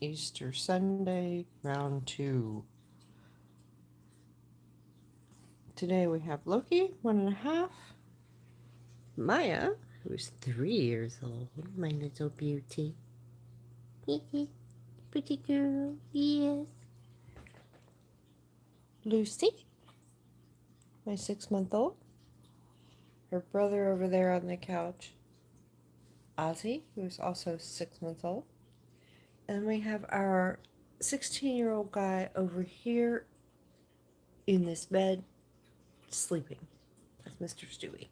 Easter Sunday, round 2. Today we have Loki, 1.5. Maya, who is 3 years old, my little beauty. Pretty girl, yes. Lucy, my 6-month-old. Her brother over there on the couch, Ozzy, who is also 6 months old. And we have our 16-year-old guy over here in this bed, sleeping. That's Mr. Stewie.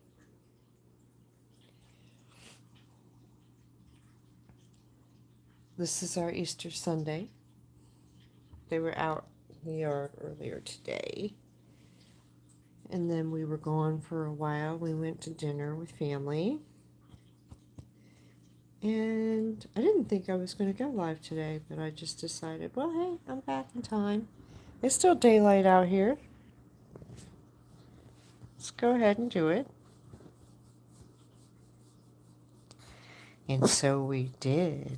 This is our Easter Sunday. They were out in the yard earlier today. And then we were gone for a while. We went to dinner with family. And I didn't think I was going to go live today, but I just decided, well, hey, I'm back in time. It's still daylight out here. Let's go ahead and do it. And so we did.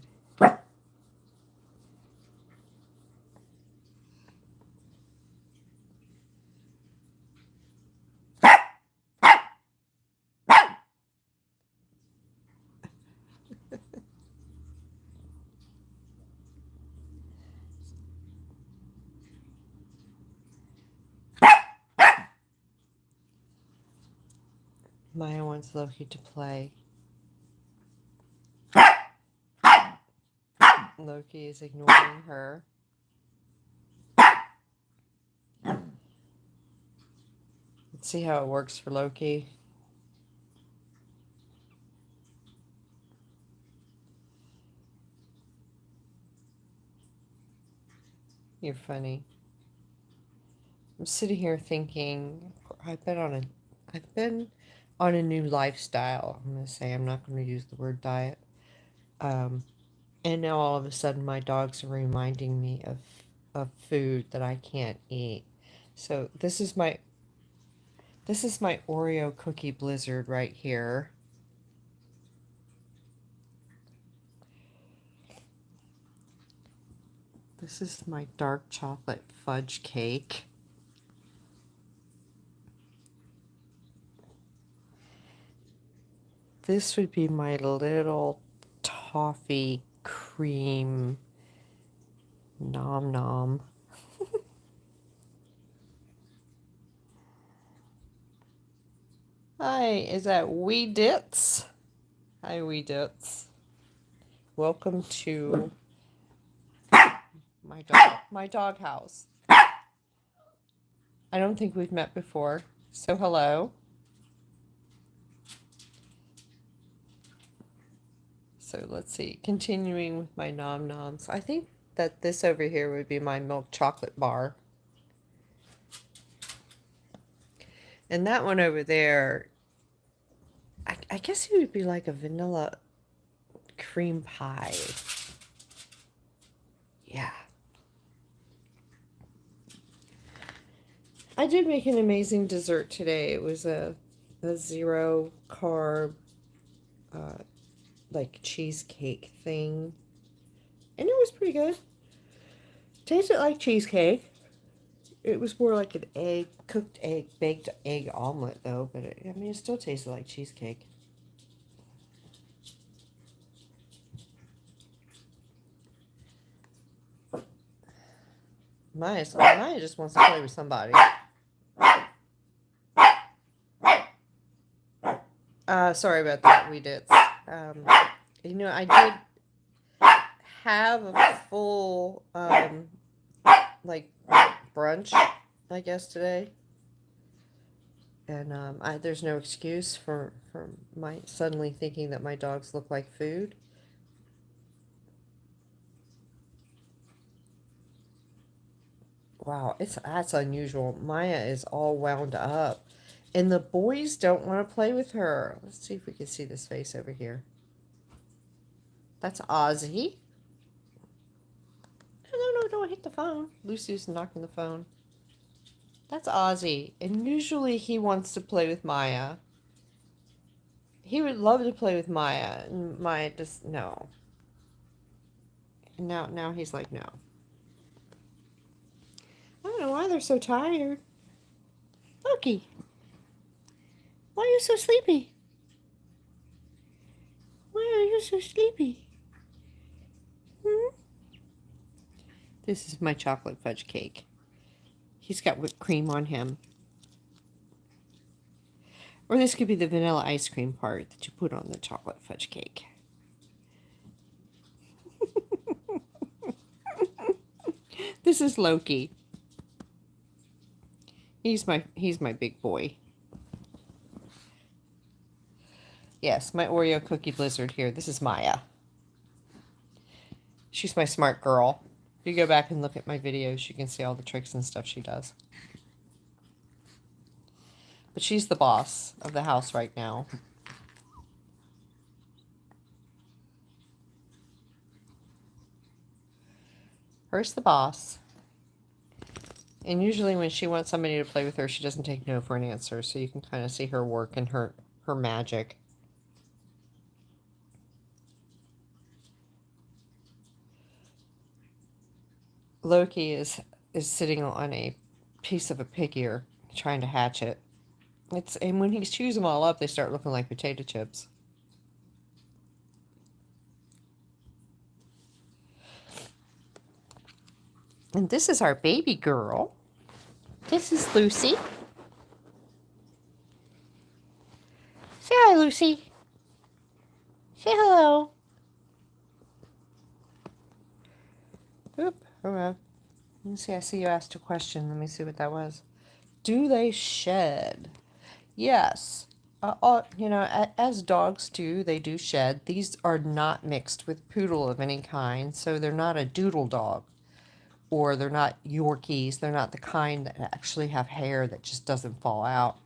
Maya wants Loki to play. Loki is ignoring her. Let's see how it works for Loki. You're funny. I'm sitting here thinking, I've been on a new lifestyle. I'm going to say, I'm not going to use the word diet. And now all of a sudden my dogs are reminding me of food that I can't eat. So this is my Oreo cookie blizzard right here. This is my dark chocolate fudge cake. This would be my little toffee cream nom nom. Hi, is that Wee Dits? Hi, Wee Dits. Welcome to my dog house. I don't think we've met before, so hello. So let's see, continuing with my nom noms. I think that this over here would be my milk chocolate bar. And that one over there, I guess it would be like a vanilla cream pie. Yeah. I did make an amazing dessert today. It was a 0 carb, like cheesecake thing. And it was pretty good. Tasted like cheesecake. It was more like an cooked egg, baked egg omelet though, but it still tasted like cheesecake. Maya just wants to play with somebody. Sorry about that, we did. I did have a full, like, brunch, I guess, today. And there's no excuse for my suddenly thinking that my dogs look like food. Wow, that's unusual. Maya is all wound up. And the boys don't want to play with her. Let's see if we can see this face over here. That's Ozzy. No, don't hit the phone. Lucy's knocking the phone. That's Ozzy. And usually he wants to play with Maya. He would love to play with Maya. And Maya just, no. And now he's like, no. I don't know why they're so tired. Loki, why are you so sleepy? Why are you so sleepy? Hmm? This is my chocolate fudge cake. He's got whipped cream on him. Or this could be the vanilla ice cream part that you put on the chocolate fudge cake. This is Loki. He's my big boy. Yes, my Oreo cookie blizzard here. This is Maya. She's my smart girl. If you go back and look at my videos, you can see all the tricks and stuff she does. But she's the boss of the house right now. Her's the boss. And usually when she wants somebody to play with her, she doesn't take no for an answer. So you can kind of see her work and her magic. Loki is sitting on a piece of a pig ear, trying to hatch it. And when he chews them all up, they start looking like potato chips. And this is our baby girl. This is Lucy. Say hi, Lucy. Say hello. Oop, okay. Let me see, I see you asked a question. Let me see what that was. Do they shed? Yes. As dogs do, they do shed. These are not mixed with poodle of any kind, so they're not a doodle dog. Or they're not Yorkies. They're not the kind that actually have hair that just doesn't fall out.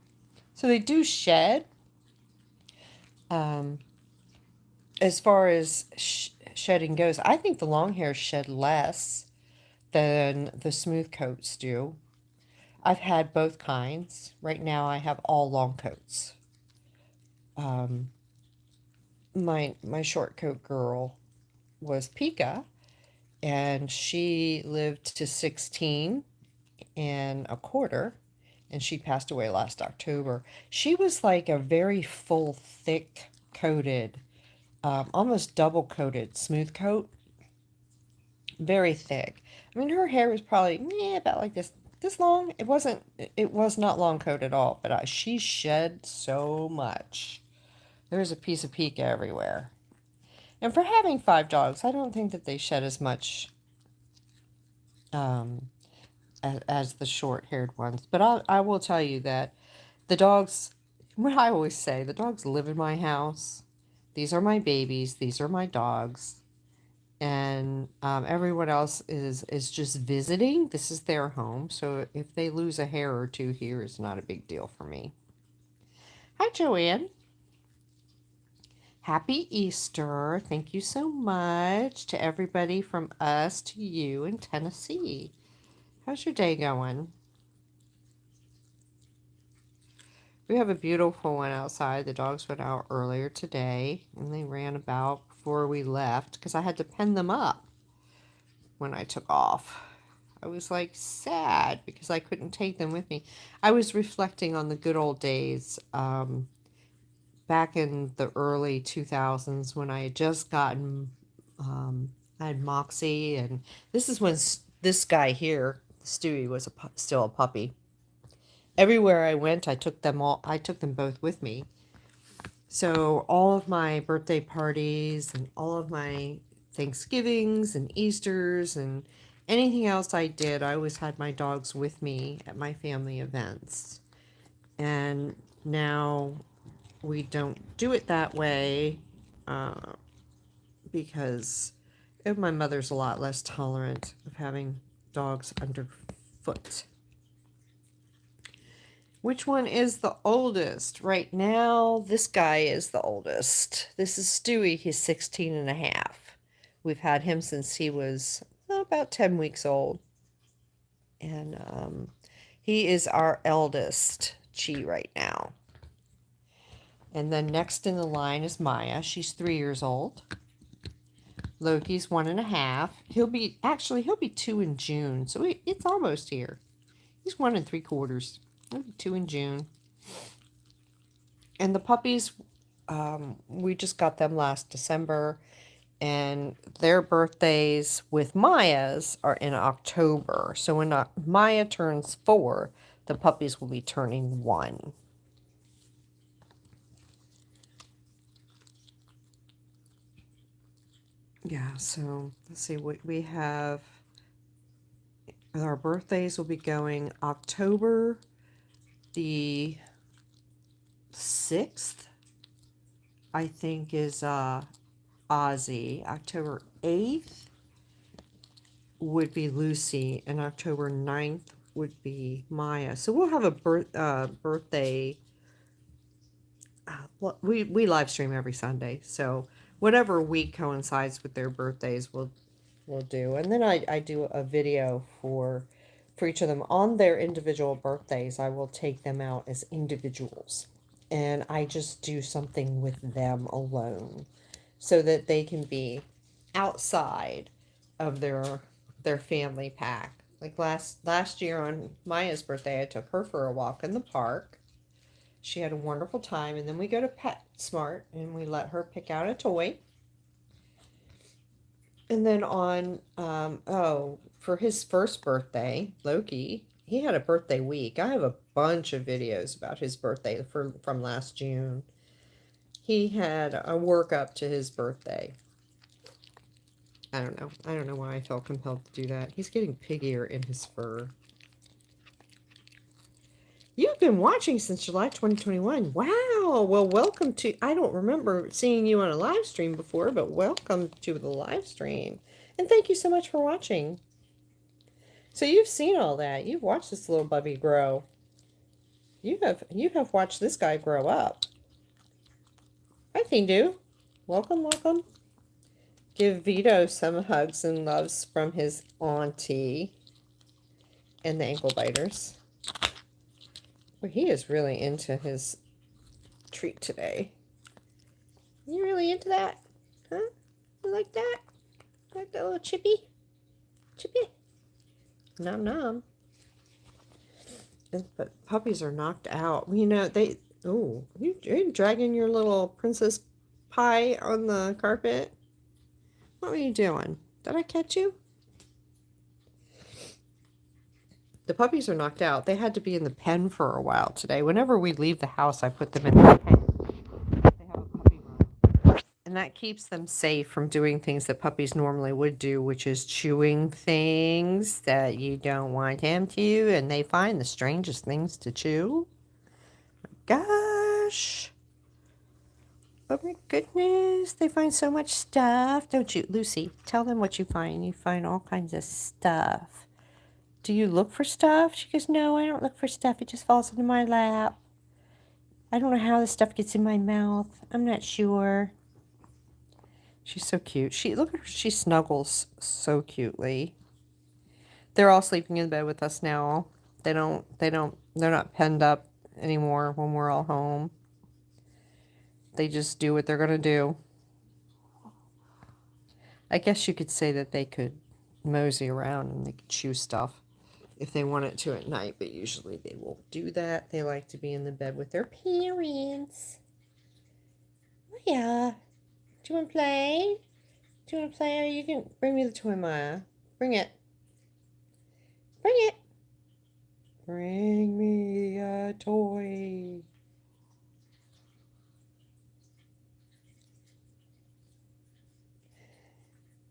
So they do shed. As far as shedding goes, I think the long hairs shed less than the smooth coats do. I've had both kinds. Right now I have all long coats. My short coat girl was Pica, and she lived to 16 and a quarter, and she passed away last October. She was like a very full, thick coated, almost double coated smooth coat. Very thick. I mean, her hair was probably about like this long. It was not long coat at all, but she shed so much. There's a piece of Pica everywhere. And for having 5 dogs, I don't think that they shed as much as the short-haired ones. But I will tell you that the dogs, what I always say, the dogs live in my house. These are my babies. These are my dogs. And everyone else is just visiting. This is their home. So if they lose a hair or two here, it's not a big deal for me. Hi, Joanne. Happy Easter. Thank you so much to everybody from us to you in Tennessee. How's your day going? We have a beautiful one outside. The dogs went out earlier today, and they ran about before we left because I had to pen them up when I took off. I was like sad because I couldn't take them with me. I was reflecting on the good old days back in the early 2000s when I had just gotten, I had Moxie, and this is when this guy here, Stewie, was still a puppy. Everywhere I went, I took them both with me. So all of my birthday parties and all of my Thanksgivings and Easters and anything else I did, I always had my dogs with me at my family events. And now we don't do it that way because my mother's a lot less tolerant of having dogs underfoot. Which one is the oldest? Right now, this guy is the oldest. This is Stewie. He's 16 and a half. We've had him since he was about 10 weeks old. And he is our eldest Chi right now. And then next in the line is Maya. She's 3 years old. Loki's 1.5. He'll be 2 in June, so it's almost here. He's 1 3/4. He'll be 2 in June. And the puppies, we just got them last December, and their birthdays with Maya's are in October. So when Maya turns 4, the puppies will be turning 1. Yeah, so let's see what we have. Our birthdays will be going October the 6th, I think, is Ozzy. October 8th would be Lucy, and October 9th would be Maya. So we'll have a birthday. We live stream every Sunday, so whatever week coincides with their birthdays, we'll do. And then I do a video for each of them on their individual birthdays. I will take them out as individuals, and I just do something with them alone, so that they can be outside of their family pack. Like last year on Maya's birthday, I took her for a walk in the park. She had a wonderful time, and then we go to PetSmart and we let her pick out a toy. And then on for his first birthday, Loki, he had a birthday week. I have a bunch of videos about his birthday from last June. He had a work up to his birthday. I don't know why I felt compelled to do that. He's getting piggier in his fur. You've been watching since July 2021. Wow. Well, welcome to, I don't remember seeing you on a live stream before, but welcome to the live stream. And thank you so much for watching. So you've seen all that. You've watched this little bubby grow. You have watched this guy grow up. Hi, Findu. Welcome, welcome. Give Vito some hugs and loves from his auntie and the ankle biters. Well, he is really into his treat today. You really into that? Huh? You like that? Like that little chippy? Chippy? Nom nom. But puppies are knocked out. You know, you're dragging your little princess pie on the carpet? What were you doing? Did I catch you? The puppies are knocked out. They had to be in the pen for a while today. Whenever we leave the house, I put them in the pen. They have a puppy room. And that keeps them safe from doing things that puppies normally would do, which is chewing things that you don't want them to, and they find the strangest things to chew. Gosh. Oh my goodness, they find so much stuff. Don't you, Lucy, tell them what you find. You find all kinds of stuff. Do you look for stuff? She goes, no, I don't look for stuff. It just falls into my lap. I don't know how the stuff gets in my mouth. I'm not sure. She's so cute. Look at her. She snuggles so cutely. They're all sleeping in bed with us now. They're not penned up anymore when we're all home. They just do what they're going to do. I guess you could say that they could mosey around and they could chew stuff if they wanted to at night, but usually they won't do that. They like to be in the bed with their parents. Oh, yeah. Do you want to play? Do you want to play? Or you can bring me the toy, Maya. Bring it. Bring it. Bring me a toy.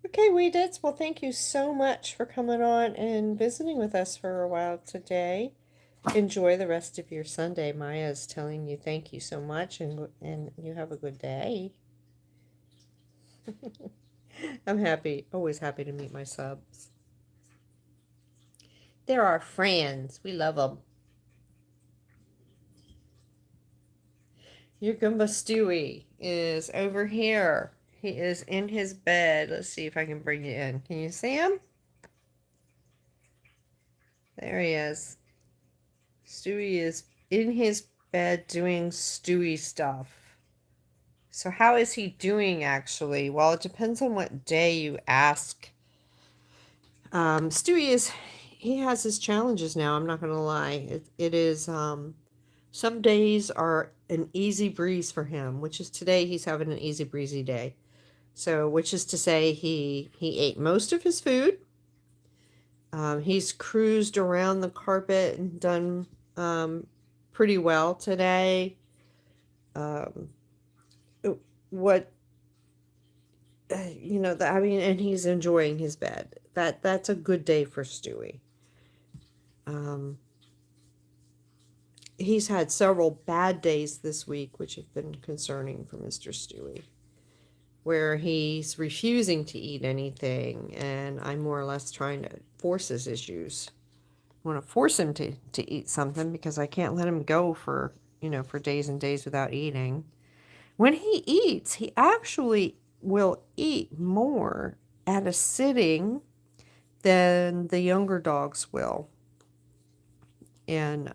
Okay, Weedits. Well, thank you so much for coming on and visiting with us for a while today. Enjoy the rest of your Sunday. Maya is telling you thank you so much, and you have a good day. I'm happy, always happy to meet my subs. They're our friends. We love them. Your Goomba Stewie is over here. He is in his bed. Let's see if I can bring you in. Can you see him? There he is. Stewie is in his bed doing Stewie stuff. So how is he doing, actually? Well, it depends on what day you ask. Stewie he has his challenges now, I'm not going to lie. It is, some days are an easy breeze for him, which is today he's having an easy breezy day. So, which is to say he ate most of his food. He's cruised around the carpet and done pretty well today. Um, what I mean, and he's enjoying his bed. That's a good day for Stewie. Um, he's had several bad days this week, which have been concerning for Mr. Stewie, where he's refusing to eat anything, and I'm more or less trying to force his issues. I want to force him to eat something because I can't let him go for, for days and days without eating. When he eats, he actually will eat more at a sitting than the younger dogs will. And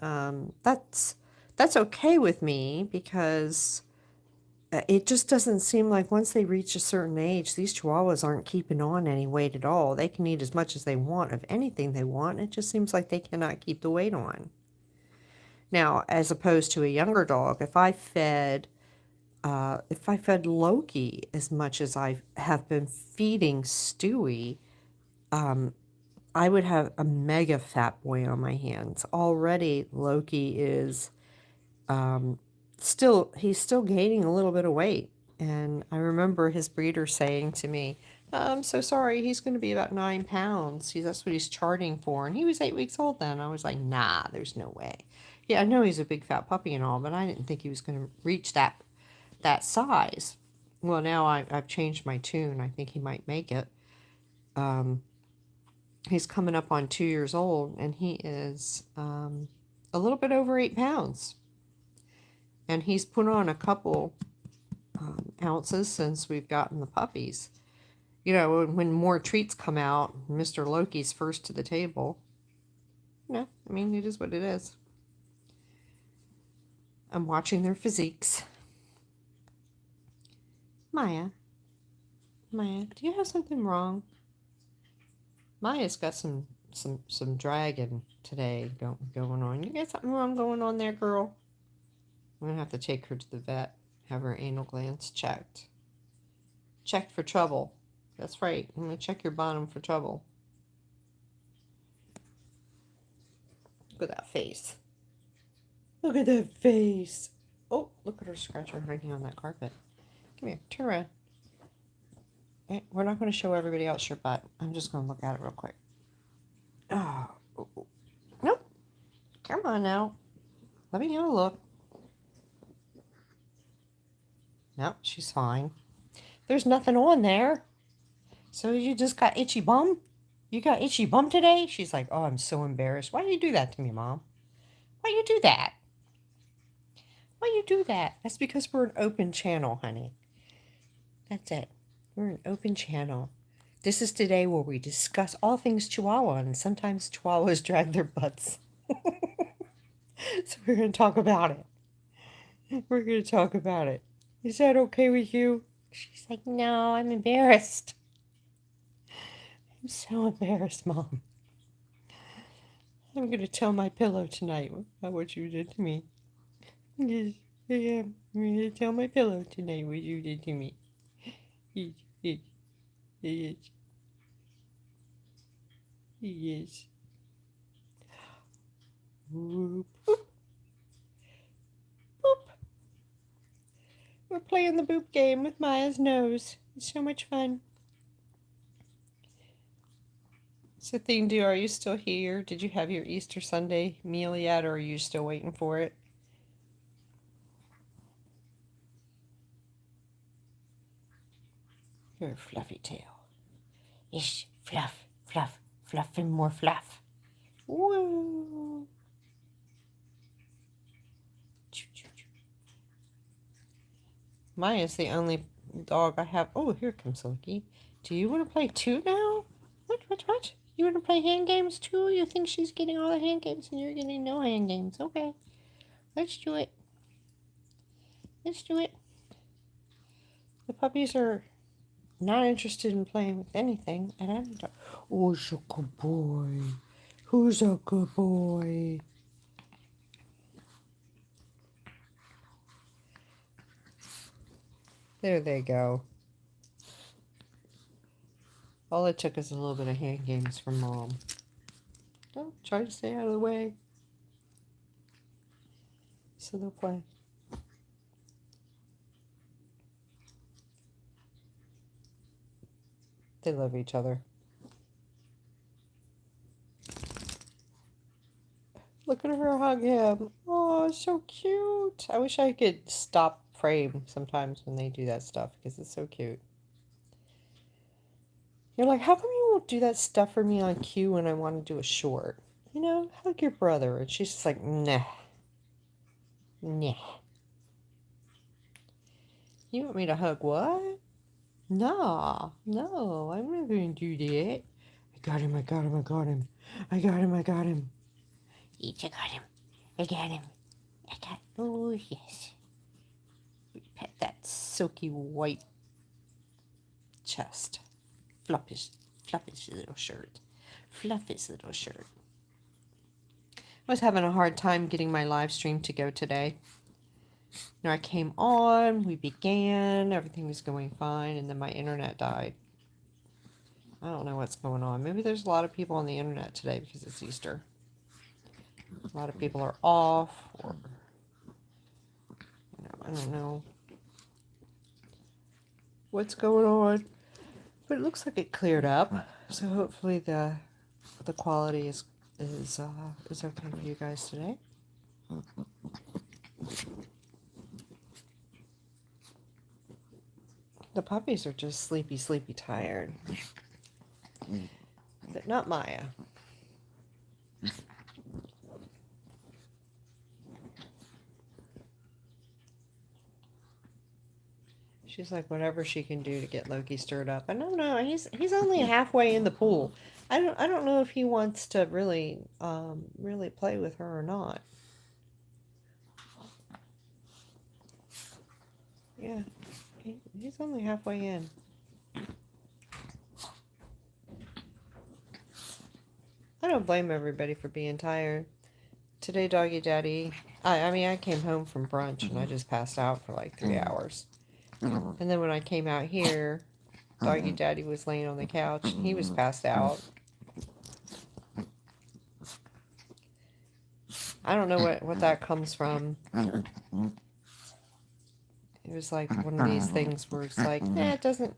that's okay with me because it just doesn't seem like once they reach a certain age, these Chihuahuas aren't keeping on any weight at all. They can eat as much as they want of anything they want. It just seems like they cannot keep the weight on. Now, as opposed to a younger dog, if I fed Loki as much as I have been feeding Stewie, I would have a mega fat boy on my hands. Already, Loki is he's still gaining a little bit of weight. And I remember his breeder saying to me, I'm so sorry, he's going to be about 9 pounds. That's what he's charting for. And he was 8 weeks old then. I was like, nah, there's no way. Yeah, I know he's a big fat puppy and all, but I didn't think he was going to reach that size. Well, now I've changed my tune. I think he might make it. He's coming up on 2 years old, and he is a little bit over 8 pounds. And he's put on a couple ounces since we've gotten the puppies. When more treats come out, Mr. Loki's first to the table. I mean, it is what it is. I'm watching their physiques. Maya, do you have something wrong? Maya's got some dragon today going on. You got something wrong going on there, girl? I'm gonna have to take her to the vet, have her anal glands checked. Checked for trouble. That's right. I'm gonna check your bottom for trouble. Look at that face. Look at that face. Oh, look at her scratching hiding on that carpet. Come here, turn around. We're not going to show everybody else your butt. I'm just going to look at it real quick. Oh, nope. Come on now. Let me have a look. Nope, she's fine. There's nothing on there. So you just got itchy bum? You got itchy bum today? She's like, oh, I'm so embarrassed. Why do you do that to me, Mom? Why do you do that? Why do you do that? That's because we're an open channel, honey. That's it. We're an open channel. This is today where we discuss all things Chihuahua, and sometimes Chihuahuas drag their butts. So we're going to talk about it. We're going to talk about it. Is that okay with you? She's like, no, I'm embarrassed. I'm so embarrassed, Mom. I'm going to tell my pillow tonight about what you did to me. Yes, I am. I'm going to tell my pillow tonight what you did to me. Yes. Yes. Boop. Boop. Boop. We're playing the boop game with Maya's nose. It's so much fun. So thing do, are you still here? Did you have your Easter Sunday meal yet, or are you still waiting for it? You're a fluffy tail. Ish, fluff, fluff, fluff, and more fluff. Woo! Maya's the only dog I have. Oh, here comes Loki. Do you want to play too now? What? You want to play hand games too? You think she's getting all the hand games and you're getting no hand games? Okay. Let's do it. The puppies are not interested in playing with anything, and I'm not. Who's a good boy? Who's a good boy? There they go. All it took is a little bit of hand games from Mom. Don't try to stay out of the way. So they'll play. They love each other. Look at her hug him. Oh, so cute. I wish I could stop frame sometimes when they do that stuff because it's so cute. You're like, how come you won't do that stuff for me on cue when I want to do a short? You know, hug your brother. And she's just like, nah. Nah. You want me to hug what? No, I'm not going to do that. I got him. I got him. Each, I got him. Oh, yes. Pet that silky white chest. Fluff his little shirt. I was having a hard time getting my live stream to go today. You know, I came on, we began, everything was going fine, and then my internet died. I don't know what's going on. Maybe there's a lot of people on the internet today because it's Easter. A lot of people are off, or, you know, I don't know what's going on. But it looks like it cleared up, so hopefully the quality is okay for you guys today. The puppies are just sleepy, tired. But not Maya. She's like whatever she can do to get Loki stirred up. I don't know. He's only halfway in the pool. I don't know if he wants to really play with her or not. Yeah, he's only halfway in. I don't blame everybody for being tired. Today, Doggy Daddy, I came home from brunch and I just passed out for like 3 hours. And then when I came out here, Doggy Daddy was laying on the couch and he was passed out. I don't know what that comes from. It was like one of these things where it's like, it doesn't,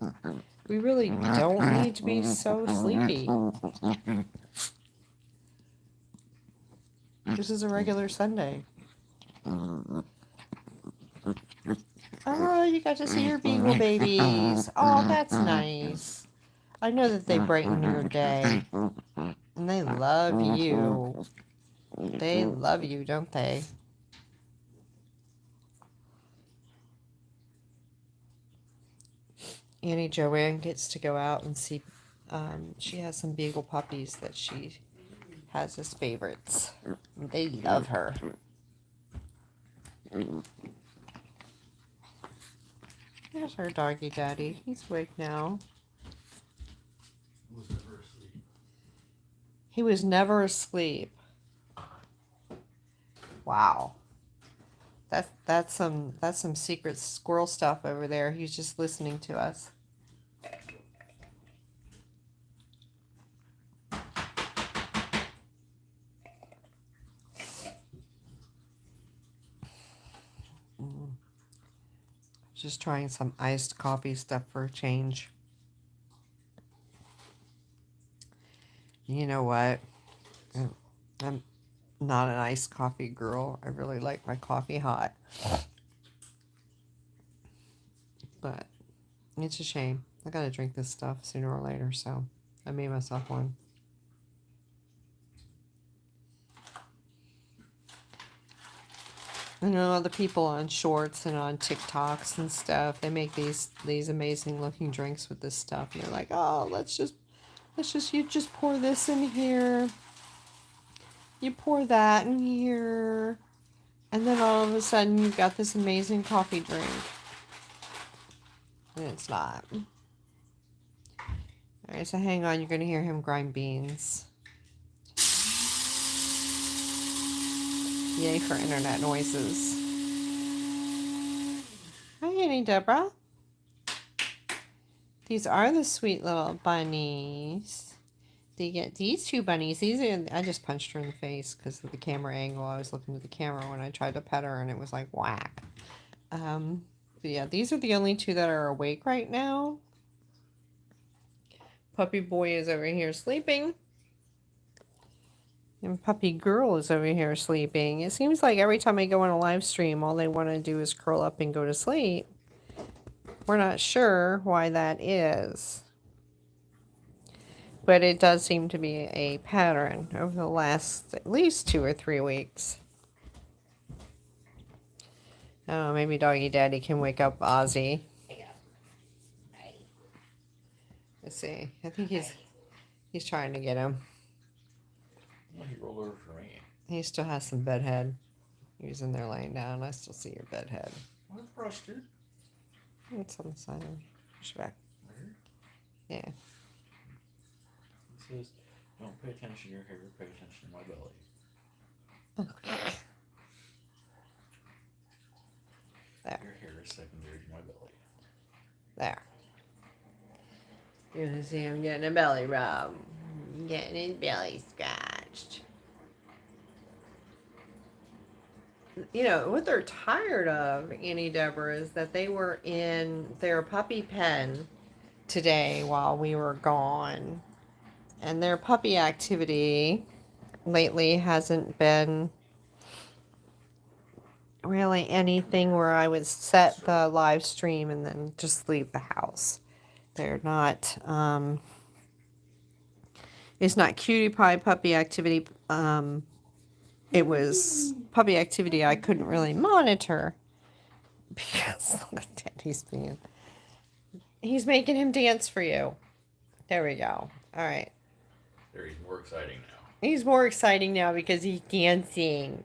we really don't need to be so sleepy. This is a regular Sunday. Oh, you got to see your beagle babies. Oh, that's nice. I know that they brighten your day. And they love you. They love you, don't they? Annie Joanne gets to go out and see, she has some beagle puppies that she has as favorites. They love her. There's her Doggy Daddy. He's awake now. He was never asleep. Wow. That's some secret squirrel stuff over there. He's just listening to us. Just trying some iced coffee stuff for a change. You know what? I'm not an iced coffee girl. I really like my coffee hot. But it's a shame. I gotta drink this stuff sooner or later, so I made myself one. I know other people on shorts and on TikToks and stuff, they make these amazing looking drinks with this stuff. And you're like, oh, you just pour this in here. You pour that in here. And then all of a sudden you've got this amazing coffee drink. And it's not. Alright, so hang on. You're going to hear him grind beans. Yay for internet noises. Hi, Annie Deborah. These are the sweet little bunnies. They get these two bunnies. These are, I just punched her in the face because of the camera angle. I was looking at the camera when I tried to pet her and it was like whack. But yeah, these are the only two that are awake right now. Puppy boy is over here sleeping. And puppy girl is over here sleeping. It seems like every time I go on a live stream, all they want to do is curl up and go to sleep. We're not sure why that is. But it does seem to be a pattern over the last at least 2 or 3 weeks. Oh, maybe Doggy Daddy can wake up Ozzy. Let's see. I think he's trying to get him. He rolled over for me. He still has some bedhead. He was in there laying down. I still see your bedhead. What brush, dude? It's on the side. Push back. Yeah. It says, don't pay attention to your hair, pay attention to my belly. There. Your hair is secondary to my belly. There. You're going to see him getting a belly rub. Getting his belly scratched. You know, what they're tired of, Annie Deborah, is that they were in their puppy pen today while we were gone. And their puppy activity lately hasn't been really anything where I would set the live stream and then just leave the house. They're not, it's not cutie pie puppy activity. It was puppy activity I couldn't really monitor because look at Daddy's being. He's making him dance for you. There we go. All right. There, he's more exciting now. He's more exciting now because he's dancing.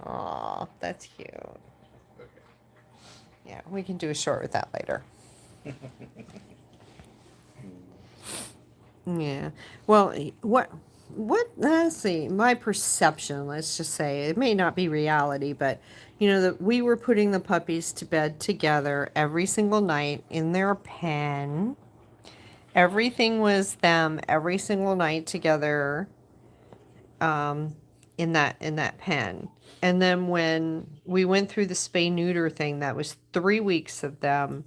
Aw, that's cute. Okay. Yeah, we can do a short with that later. Yeah. Well, let's see, my perception, let's just say, it may not be reality, but, you know, that we were putting the puppies to bed together every single night in their pen. Everything was them every single night together, in that pen. And then when we went through the spay-neuter thing, that was 3 weeks of them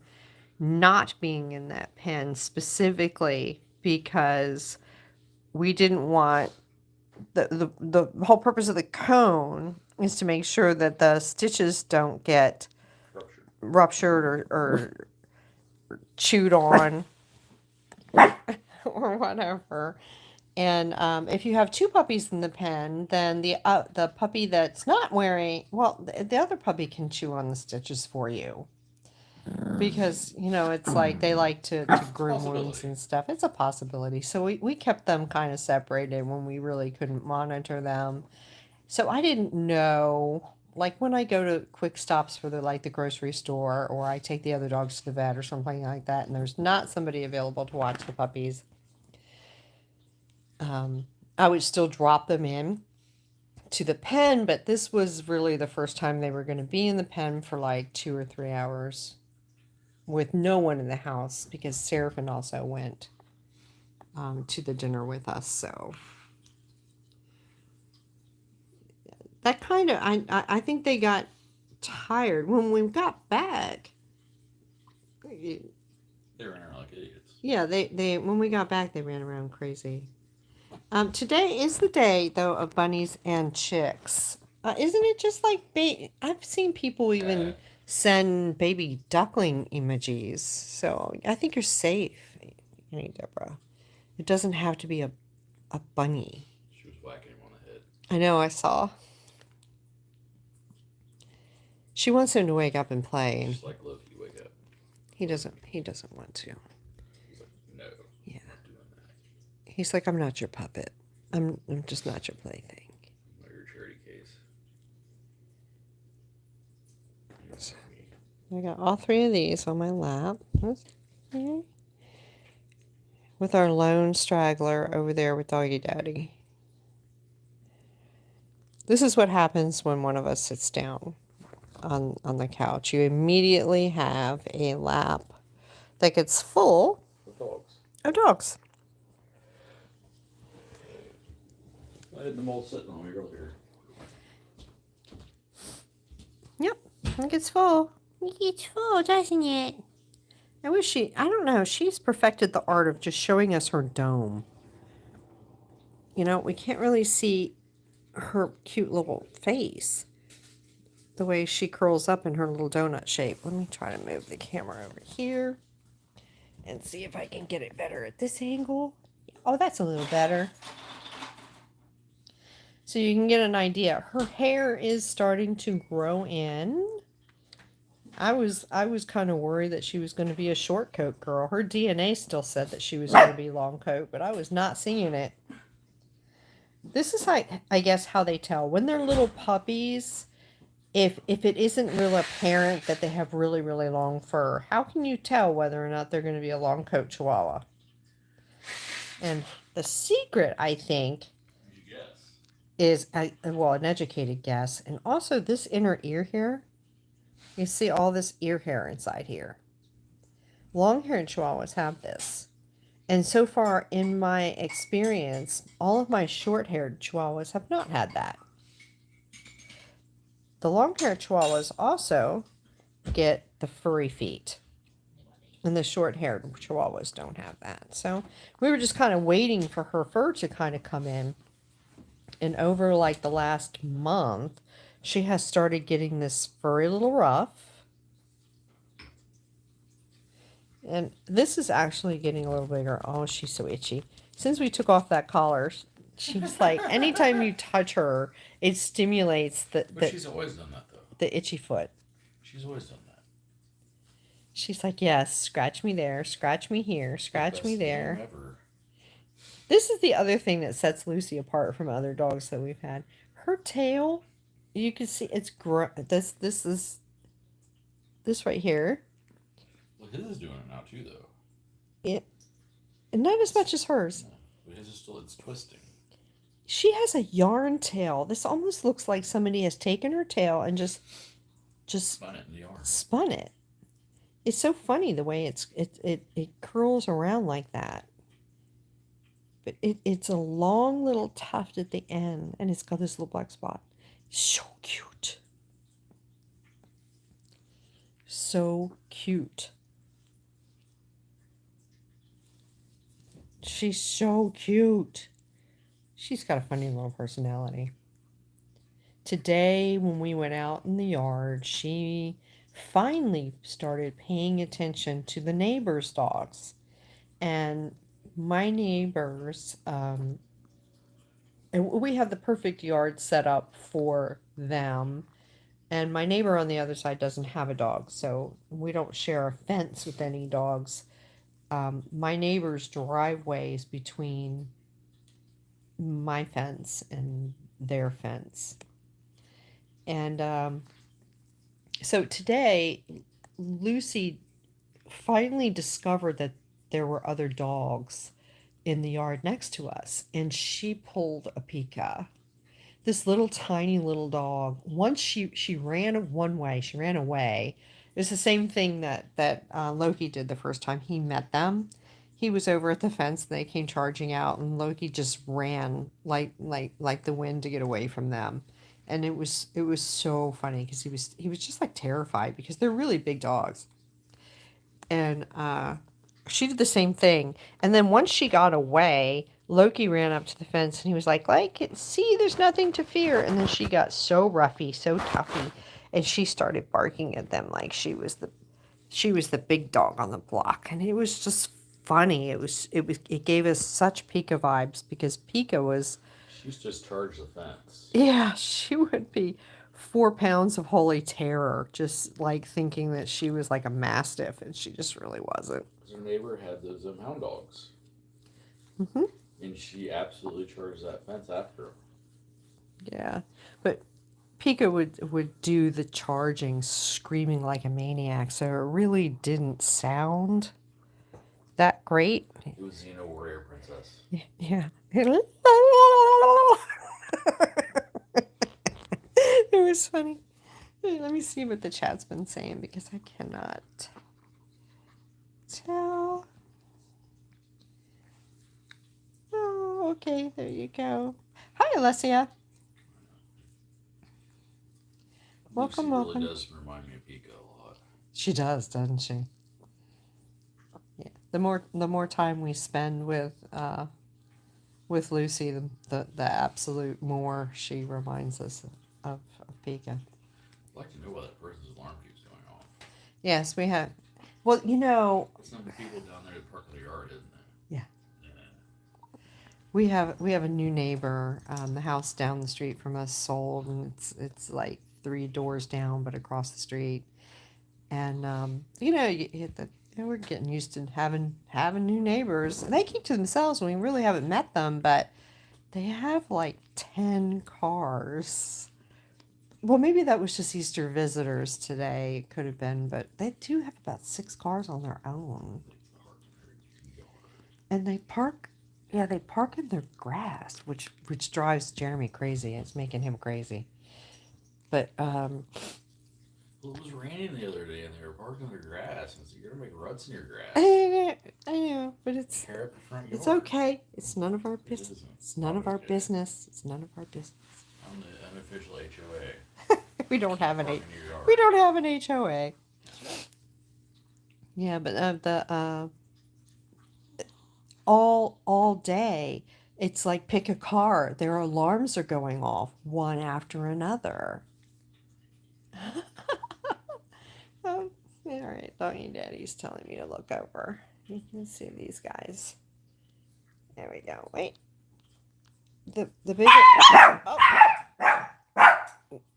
not being in that pen specifically because we didn't want the whole purpose of the cone is to make sure that the stitches don't get ruptured or chewed on or whatever. And if you have 2 puppies in the pen, then the puppy that's not wearing, well, the other puppy can chew on the stitches for you. Because, you know, it's like they like to groom wounds and stuff. It's a possibility. So we kept them kind of separated when we really couldn't monitor them. So I didn't know, like when I go to quick stops for the grocery store, or I take the other dogs to the vet or something like that, and there's not somebody available to watch the puppies, I would still drop them in to the pen, but this was really the first time they were going to be in the pen for like 2 or 3 hours with no one in the house because Seraphin also went to the dinner with us. So that kind of, I think they got tired when we got back. They ran around like idiots. Yeah, they when we got back, they ran around crazy. Today is the day, though, of bunnies and chicks. Isn't it just like I've seen people even send baby duckling emojis. So I think you're safe, Deborah. It doesn't have to be a bunny. She was whacking him on the head. I know, I saw. She wants him to wake up and play. Just like Loki, wake up. He doesn't want to. He's like, no. Yeah. I'm not doing that. He's like, I'm not your puppet. I'm just not your plaything. Your charity case. I got all three of these on my lap. Okay. With our lone straggler over there with Doggy Daddy. This is what happens when one of us sits down on the couch. You immediately have a lap that gets full With dogs. of dogs. I had them all sitting on me earlier. Yep, it gets full. It gets full, doesn't it? I don't know, she's perfected the art of just showing us her dome. You know, we can't really see her cute little face. The way she curls up in her little donut shape. Let me try to move the camera over here and see if I can get it better at this angle. Oh, that's a little better. So you can get an idea. Her hair is starting to grow in. I was kind of worried that she was going to be a short coat girl. Her DNA still said that she was going to be long coat, but I was not seeing it. This is, I guess, how they tell. When they're little puppies, if it isn't real apparent that they have really, really long fur, how can you tell whether or not they're going to be a long coat Chihuahua? And the secret, I think, is, well, an educated guess. And also this inner ear here. You see all this ear hair inside here. Long-haired Chihuahuas have this. And so far in my experience, all of my short-haired Chihuahuas have not had that. The long-haired Chihuahuas also get the furry feet. And the short-haired Chihuahuas don't have that. So we were just kind of waiting for her fur to kind of come in. And over like the last month, she has started getting this furry little ruff. And this is actually getting a little bigger. Oh, she's so itchy. Since we took off that collar, she's like, anytime you touch her, it stimulates But she's always done that, though. The itchy foot. She's always done that. She's like, yes, scratch me there, scratch me here, scratch me there. Ever. This is the other thing that sets Lucy apart from other dogs that we've had. Her tail, you can see it's this right here. Well, his is doing it now too, though. Not as much as hers. No, but his is still, it's twisting. She has a yarn tail. This almost looks like somebody has taken her tail and just spun it in the yarn. Spun it. It's so funny the way it curls around like that. But it's a long little tuft at the end, and it's got this little black spot. So cute. So cute. She's so cute. She's got a funny little personality. Today, when we went out in the yard, she finally started paying attention to the neighbors' dogs. And my neighbors, and we have the perfect yard set up for them. And my neighbor on the other side doesn't have a dog, so we don't share a fence with any dogs. My neighbor's driveway is between my fence and their fence. And so today, Lucy finally discovered that there were other dogs in the yard next to us, and she pulled a Pica. This little tiny little dog. Once she ran one way, she ran away. It's the same thing that Loki did the first time he met them. He was over at the fence, and they came charging out, and Loki just ran like the wind to get away from them. And it was so funny because he was just like terrified because they're really big dogs. And she did the same thing. And then once she got away, Loki ran up to the fence and he was like, see, there's nothing to fear. And then she got so roughy, so toughy, and she started barking at them like she was the big dog on the block. And it was just funny. It gave us such Pica vibes because Pica was. She's just charged the fence. Yeah, she would be 4 pounds of holy terror, just like thinking that she was like a mastiff, and she just really wasn't. Her neighbor had those hound dogs. Mm-hmm. And she absolutely charged that fence after him. Yeah, but Pica would do the charging, screaming like a maniac, so it really didn't sound that great. It was Xena Warrior Princess. Yeah. It was funny. Let me see what the chat's been saying because I cannot tell. Oh, okay, there you go. Hi, Alessia. Welcome, Lucy welcome. really does remind me of Pica a lot. She does, doesn't she? Yeah. The more time we spend with Lucy, the absolute more she reminds us of Pica. I'd like to know why that person's alarm keeps going off. Yes, we have. Well, you know, It's not the people down there that park in the yard, isn't it? Yeah. Yeah. we have a new neighbor. The house down the street from us sold, and it's like 3 doors down, but across the street. And you know, we're getting used to having new neighbors. They keep to themselves, and we really haven't met them, but they have like 10 cars. Well, maybe that was just Easter visitors today. It could have been, but they do have about 6 cars on their own. And they park in their grass, which drives Jeremy crazy. It's making him crazy. But Well, it was raining the other day, and they were parking in their grass, and so you're gonna make ruts in your grass. I know, but it's Tear up the front yard. it's okay. It's none of our business. isn't. It's none of our Okay. business. It's none of our business. I'm the unofficial HOA. We don't have an Parking in your yard. we don't have an HOA. Yeah, but all day it's like pick a car. Their alarms are going off one after another. Oh, all right, Doggy Daddy's telling me to look over. You can see these guys. There we go. Wait. The bigger. Oh.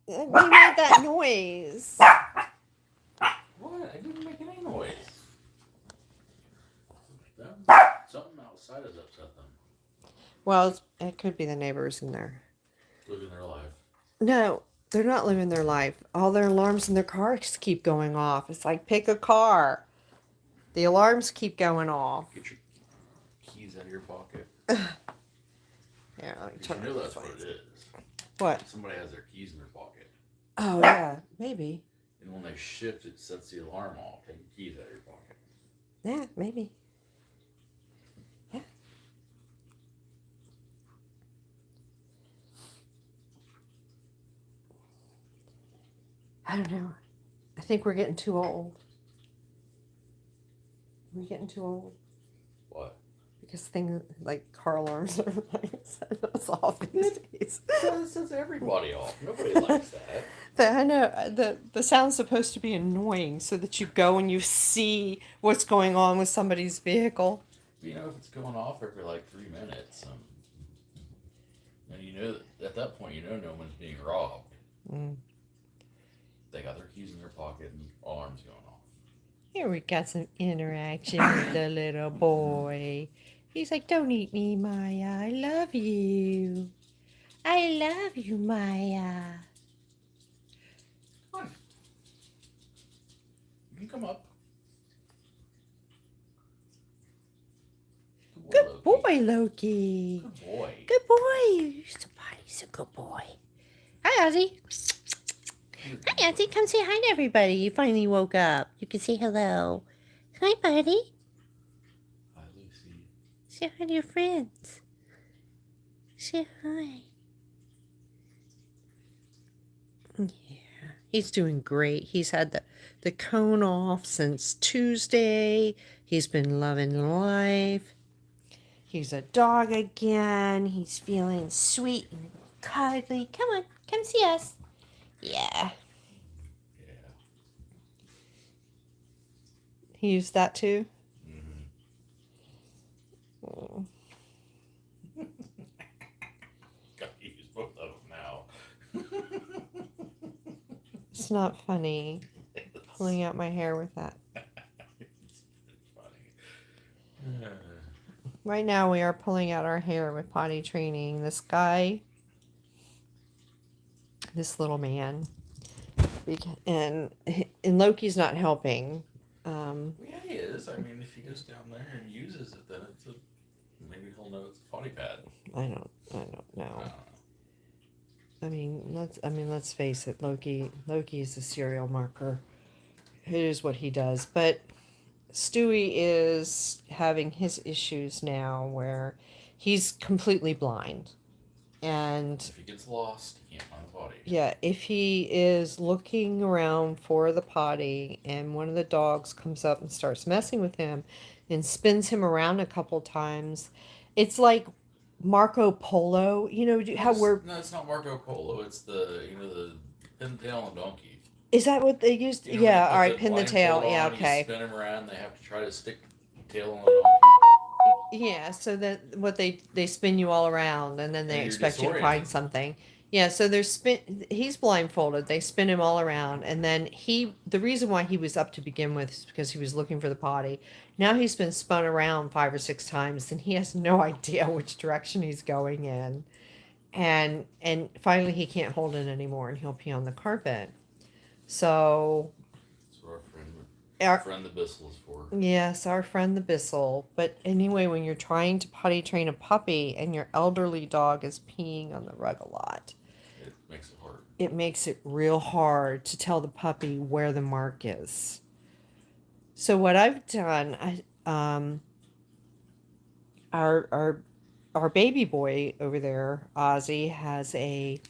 We made that noise. What? I didn't make any noise. Something outside has upset them. Well, it could be the neighbors in there. Living their life. No, they're not living their life. All their alarms in their cars keep going off. It's like pick a car. The alarms keep going off. Get your keys out of your pocket. Yeah, let me You turn know it that's this what way. it is. What? Somebody has their keys in their pocket. Oh yeah, maybe. And when they shift, it sets the alarm off. Take your keys out of your pocket. Yeah, maybe. Yeah. I don't know. I think we're getting too old. Are we getting too old? What? Because things like car alarms are like set us off these days. That sets everybody off. Nobody likes that. I know the sound's supposed to be annoying so that you go and you see what's going on with somebody's vehicle. You know, if it's going off every like 3 minutes, and you know that at that point, you know no one's being robbed. Mm. They got their keys in their pocket and alarms going off. Here we got some interaction with the little boy. He's like, "Don't eat me, Maya. I love you. I love you, Maya." Come on. You can come up. Good boy, Loki. Good boy. Good boy. You're so potty. So good boy. Hi, Ozzy. Hi, Ozzy. Come say hi to everybody. You finally woke up. You can say hello. Hi, buddy. Hi, Lucy. Say hi to your friends. Say hi. Yeah, he's doing great. He's had the cone off since Tuesday. He's been loving life. He's a dog again. He's feeling sweet and cuddly. Come on, come see us. Yeah. Yeah. He used that too? Mm-hmm. Oh. Gotta use both of them now. It's not funny pulling out my hair with that. It's funny. Right now we are pulling out our hair with potty training. This guy this little man. And Loki's not helping. Yeah, he is. I mean, if he goes down there and uses it, then maybe he'll know it's a potty pad. I don't know. I don't know. Let's face it. Loki is a serial marker. It is what he does. But Stewie is having his issues now where he's completely blind. And If he gets lost, he can't find the potty. yeah, if he is looking around for the potty and one of the dogs comes up and starts messing with him and spins him around a couple times, it's like Marco Polo. You know how we're. No, it's not Marco Polo. It's the pintail and donkey. Is that what they used? You know, Yeah, all right, pin the tail. Yeah, okay. You spin him around. They have to try to stick the tail on the donkey. Yeah, so that what they spin you all around and then they And expect you to find something. Yeah, so he's blindfolded. They spin him all around and then the reason why he was up to begin with is because he was looking for the potty. Now he's been spun around 5 or 6 times and he has no idea which direction he's going in. And finally he can't hold it anymore and he'll pee on the carpet. So That's what our friend the Bissell is for. yes, our friend the Bissell. But anyway, when you're trying to potty train a puppy and your elderly dog is peeing on the rug a lot, It makes it hard. it makes it real hard to tell the puppy where the mark is. So what I've done, our baby boy over there, Ozzy, has a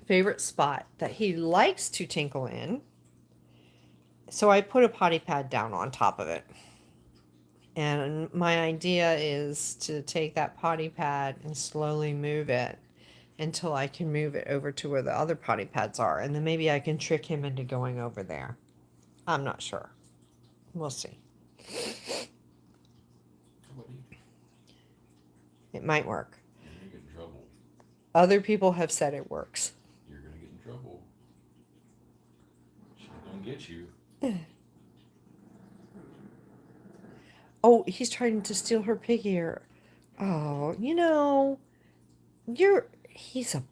favorite spot that he likes to tinkle in. So I put a potty pad down on top of it. And my idea is to take that potty pad and slowly move it until I can move it over to where the other potty pads are. And then maybe I can trick him into going over there. I'm not sure. We'll see. It might work. You're going to get in trouble. Other people have said it works. You're going to get in trouble. She's going to get you. Oh, he's trying to steal her pig ear. Oh, he's a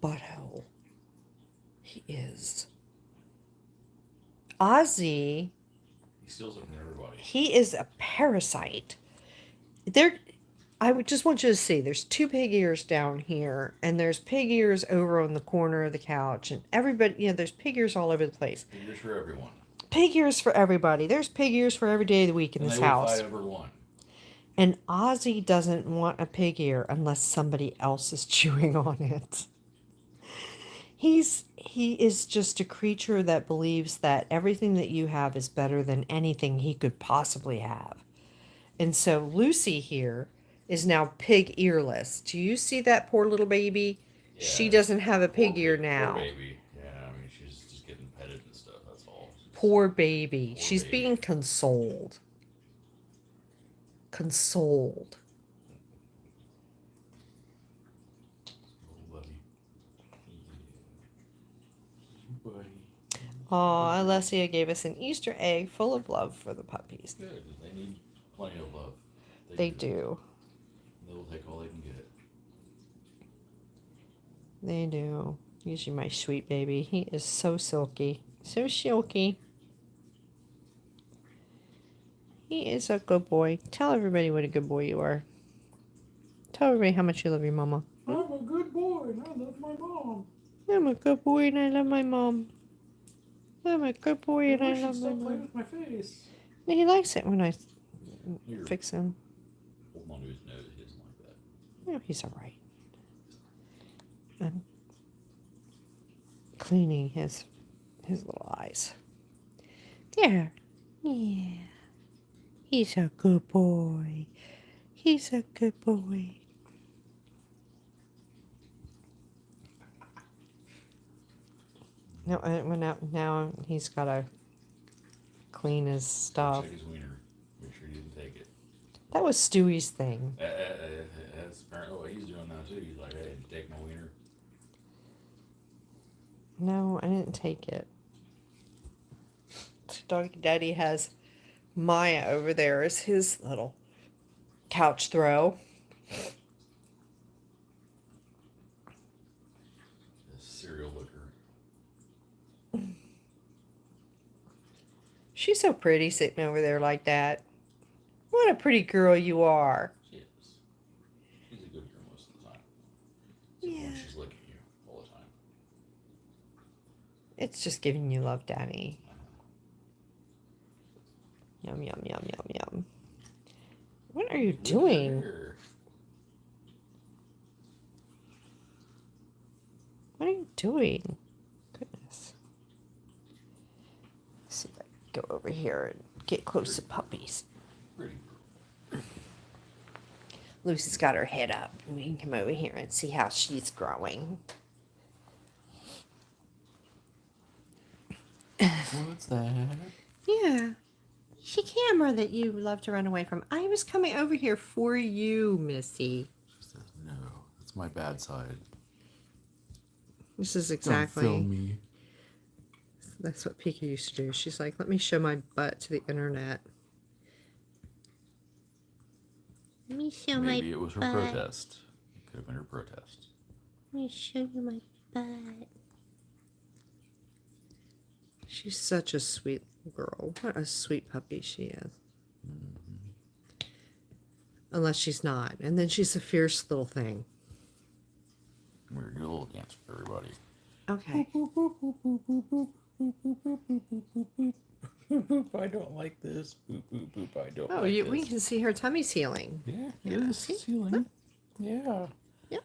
butthole. He is. Ozzy. He steals it from everybody. He is a parasite. I would just want you to see, there's 2 pig ears down here, and there's pig ears over on the corner of the couch, and everybody, there's pig ears all over the place. Pig ears for everyone. Pig ears for everybody. There's pig ears for every day of the week in this house. Fight over one. And Ozzy doesn't want a pig ear unless somebody else is chewing on it. He is just a creature that believes that everything that you have is better than anything he could possibly have. And so Lucy here is now pig earless. Do you see that poor little baby? Yeah, she doesn't have a pig ear now. Poor baby. Yeah, I mean, she's just getting petted and stuff, that's all. Poor baby. She's being consoled. Consoled. Oh, Alessia gave us an Easter egg full of love for the puppies. Good. They need plenty of love. They do. They'll take all they can get. They do. Usually my sweet baby. He is so silky. So silky. He is a good boy. Tell everybody what a good boy you are. Tell everybody how much you love your mama. I'm a good boy and I love my mom. I'm a good boy and I love my mom. I'm a good boy and I love my mom. With my face. He likes it when I fix him. Hold on to his nose. He doesn't like that. No, he's all right. I'm cleaning his little eyes. There. Yeah. He's a good boy. He's a good boy. Now he's got to clean his stuff. Check his wiener. Make sure he didn't take it. That was Stewie's thing. That's apparently what he's doing now too. He's like, hey, take my wiener. No, I didn't take it. Doggy Daddy has Maya over there as his little couch throw. She's so pretty sitting over there like that. What a pretty girl you are. She is. She's a good girl most of the time. Except Yeah. when she's licking you all the time. It's just giving you love, Daddy. Yum, yum, yum, yum, yum. What are you doing? What are you doing? Goodness. Let's see if I can go over here and get close to puppies. Pretty girl. Lucy's got her head up. We can come over here and see how she's growing. What's that? Yeah. She camera that you love to run away from. I was coming over here for you, Missy. She says, no, that's my bad side. This is exactly. Don't film me. That's what Pica used to do. She's like, let me show my butt to the internet. Let me show Maybe it was her protest. It could have been her protest. Let me show you my butt. She's such a sweet girl. What a sweet puppy she is. Mm-hmm. Unless she's not. And then she's a fierce little thing. We're going to do a little dance for everybody. Okay. I don't like this. Boop, boop, boop. I don't Oh, like this. we can see her tummy's healing. Yeah, it is healing. Yeah. Yep.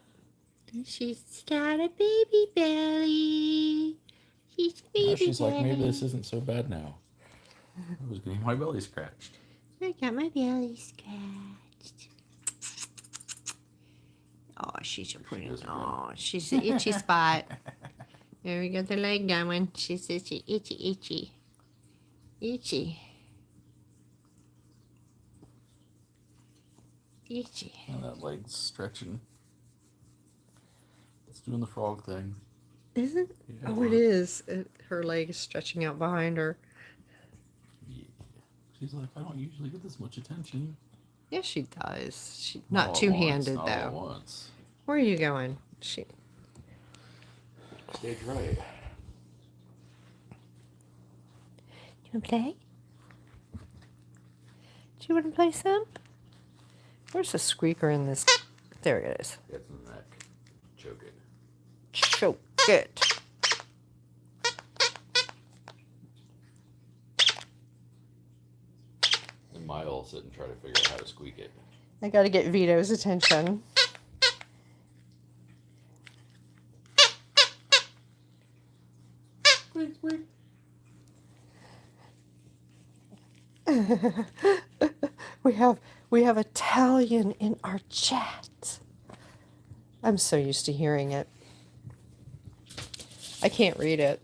She's got a baby belly. She's a baby Now she's belly. like, maybe this isn't so bad now. I was getting my belly scratched. I got my belly scratched. Oh, she's a pretty. Oh, she's an itchy spot. There we got the leg going. She's itchy, itchy, itchy. Itchy. Itchy. And that leg's stretching. It's doing the frog thing. Is it? Yeah, Oh, it is. Her leg is stretching out behind her. Yeah. She's like, I don't usually get this much attention. Yeah, she does. She not all at two-handed once, though. Not all at once. Where are you going? She. Stage right. Do you want to play? Do you want to play some? Where's the squeaker in this? There it is. Get in the neck. Choke it. Choke it. And Maya will sit and try to figure out how to squeak it. I got to get Vito's attention. Squeak, squeak. we have Italian in our chat. I'm so used to hearing it. I can't read it.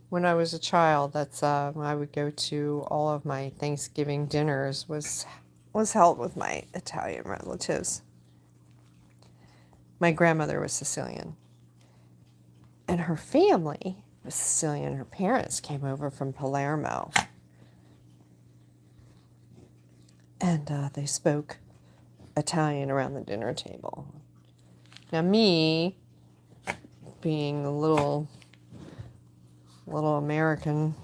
When I was a child, that's I would go to all of my Thanksgiving dinners was held with my Italian relatives. My grandmother was Sicilian. And her family was Sicilian. Her parents came over from Palermo. And they spoke Italian around the dinner table. Now me, being a little American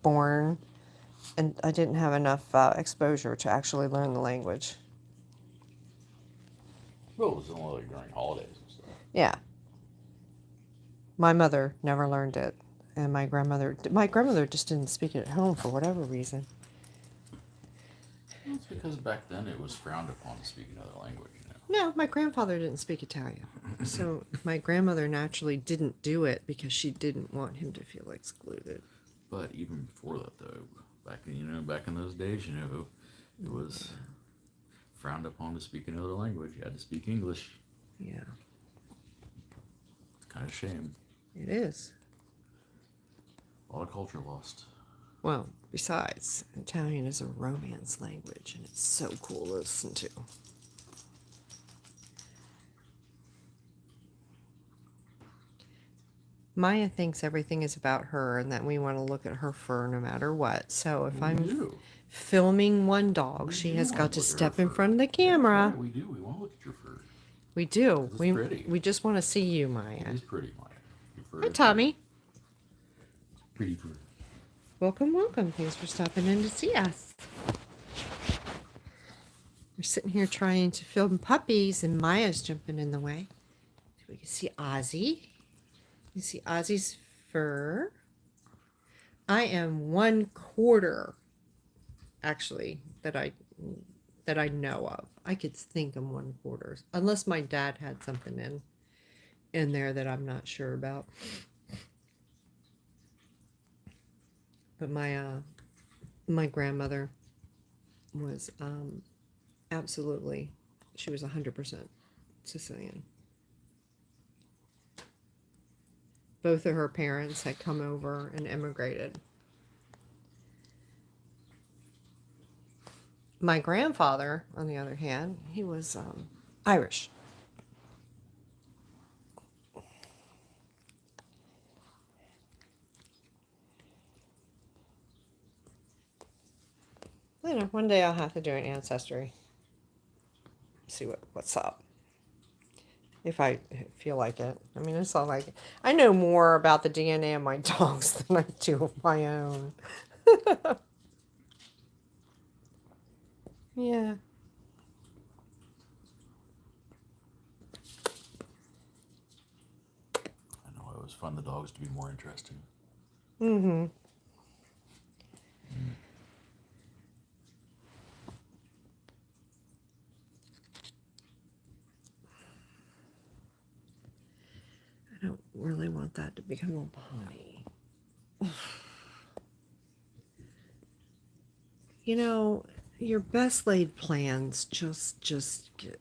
born, and I didn't have enough exposure to actually learn the language. Well, it was only like during holidays and stuff. Yeah. My mother never learned it, and my grandmother just didn't speak it at home for whatever reason. Well, it's because back then it was frowned upon to speak another language, you know. No, my grandfather didn't speak Italian, so my grandmother naturally didn't do it because she didn't want him to feel excluded. But even before that, though, back in those days, it was frowned upon to speak another language. You had to speak English. Yeah. It's kind of a shame. It is. A lot of culture lost. Well, besides, Italian is a romance language, and it's so cool to listen to. Maya thinks everything is about her and that we want to look at her fur no matter what. So if I'm filming one dog, she has got to step in front of the camera. We do. We want to look at your fur. We do. It's pretty. We just want to see you, Maya. It is pretty, Maya. You're Hi, very Tommy. Pretty, pretty. Welcome, welcome. Thanks for stopping in to see us. We're sitting here trying to film puppies, and Maya's jumping in the way. So we can see Ozzy. You see Ozzy's fur. I am 1/4, actually, that I know of. I could think I'm 1/4, unless my dad had something in there that I'm not sure about. But my grandmother was absolutely, she was 100% Sicilian. Both of her parents had come over and immigrated. My grandfather, on the other hand, he was Irish. I don't know, one day I'll have to do an ancestry. See what's up. If I feel like it. I mean, it's all like, I know more about the DNA of my dogs than I do of my own. Yeah. I know it was fun the dogs to be more interesting. Mm-hmm. I don't really want that to become a potty. You know, your best laid plans just get.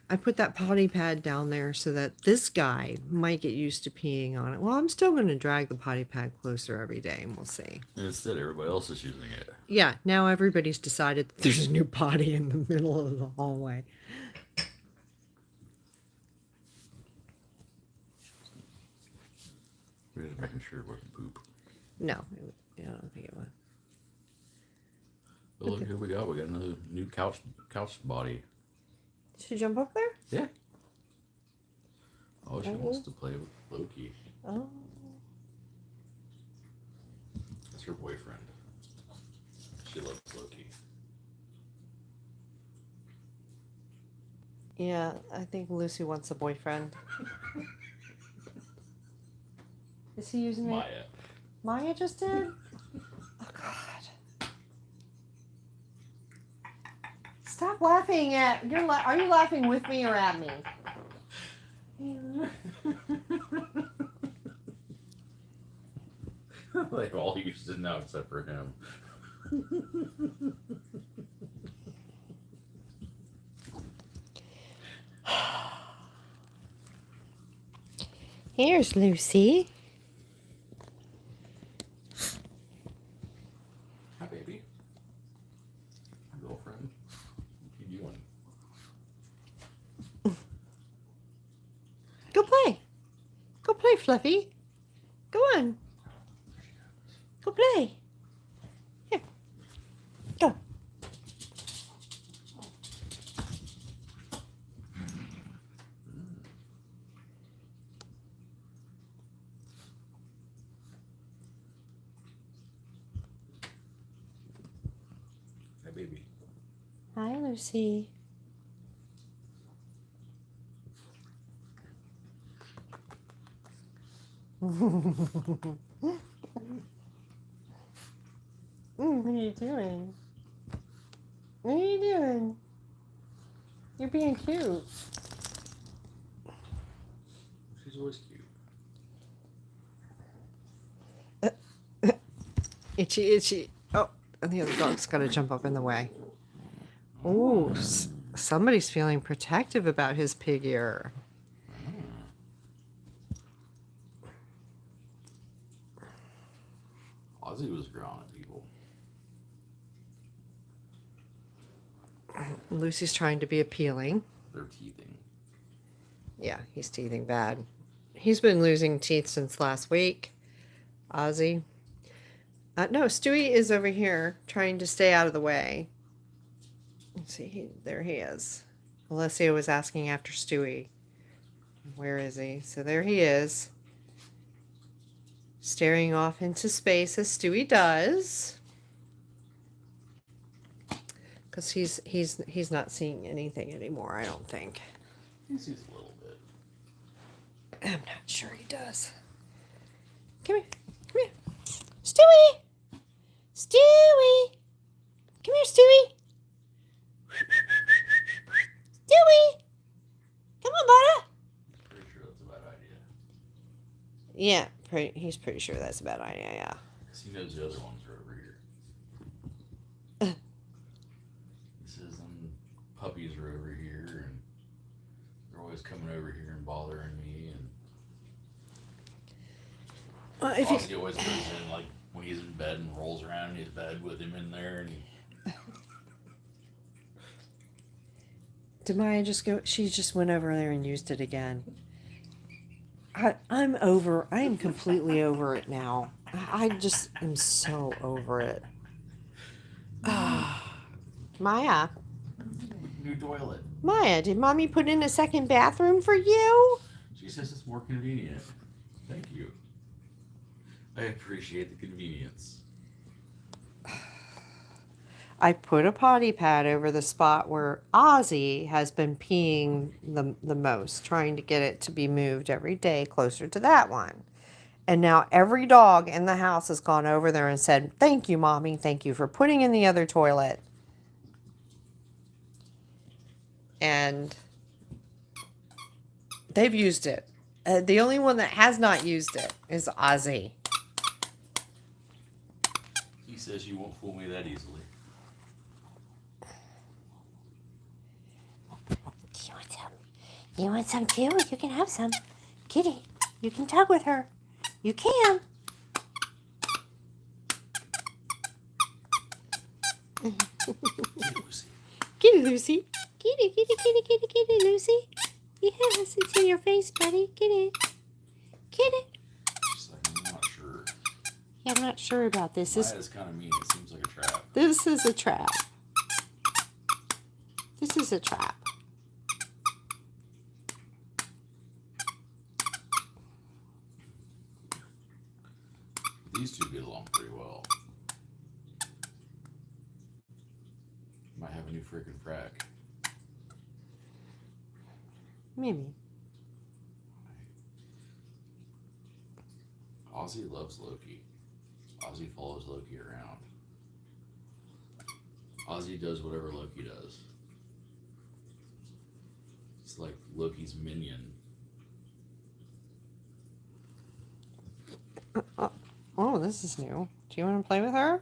I put that potty pad down there so that this guy might get used to peeing on it. Well, I'm still going to drag the potty pad closer every day, and we'll see. And instead, everybody else is using it. Yeah, now everybody's decided that there's a new potty in the middle of the hallway. We're just making sure it wasn't poop. No, I don't think it was. But look who we got. We got another new couch body. Did she jump up there? Yeah. Oh, she wants to play with Loki. Oh. That's her boyfriend. She loves Loki. Yeah, I think Lucy wants a boyfriend. Is he using it? Maya. Maya just did? Oh, God. Stop laughing at... Are you laughing with me or at me? They've all used it now except for him. Here's Lucy. Hi, baby. My girlfriend. What you doing? Go play. Go play, Fluffy. Go on. Go play. Here. Go. Hi, baby. Hi, Lucy. What are you doing? What are you doing? You're being cute. She's always cute. Itchy, itchy. Oh, and the other dog's got to jump up in the way. Oh, somebody's feeling protective about his pig ear. Ozzy was growling at people. Lucy's trying to be appealing. They're teething. Yeah, he's teething bad. He's been losing teeth since last week. Ozzy. No, Stewie is over here trying to stay out of the way. Let's see, there he is. Alessia was asking after Stewie. Where is he? So there he is. Staring off into space as Stewie does. Because he's not seeing anything anymore, I don't think. He sees a little bit. I'm not sure he does. Come here. Come here. Stewie! Stewie! Come here, Stewie! Stewie! Come on, Butter! Pretty sure that's a bad idea. Yeah, he's pretty sure that's a bad idea, yeah. Because he knows the other ones are over here. He says puppies are over here, and they're always coming over here and bothering me. And Ozzy always goes in, like, when he's in bed and rolls around in his bed with him in there. And Did Maya just go? She just went over there and used it again. I'm over. I am completely over it now. I just am so over it. Maya. New toilet. Maya, did Mommy put in a second bathroom for you? She says it's more convenient. Thank you. I appreciate the convenience. I put a potty pad over the spot where Ozzy has been peeing the most, trying to get it to be moved every day closer to that one. And now every dog in the house has gone over there and said, "Thank you, Mommy. Thank you for putting in the other toilet." And they've used it. The only one that has not used it is Ozzy. He says you won't fool me that easily. You want some too? You can have some. Kitty, you can tug with her. You can. Kitty Lucy. Kitty, kitty, kitty, kitty, kitty Lucy. Yes, it's in your face, buddy. Kitty. Kitty. She's like, I'm not sure. Yeah, I'm not sure about this. Maya's kind of mean. It seems like a trap. This is a trap. This is a trap. These two get along pretty well. Might have a new freaking frack. Maybe. Ozzy loves Loki. Ozzy follows Loki around. Ozzy does whatever Loki does. It's like Loki's minion. Oh, this is new. Do you want to play with her?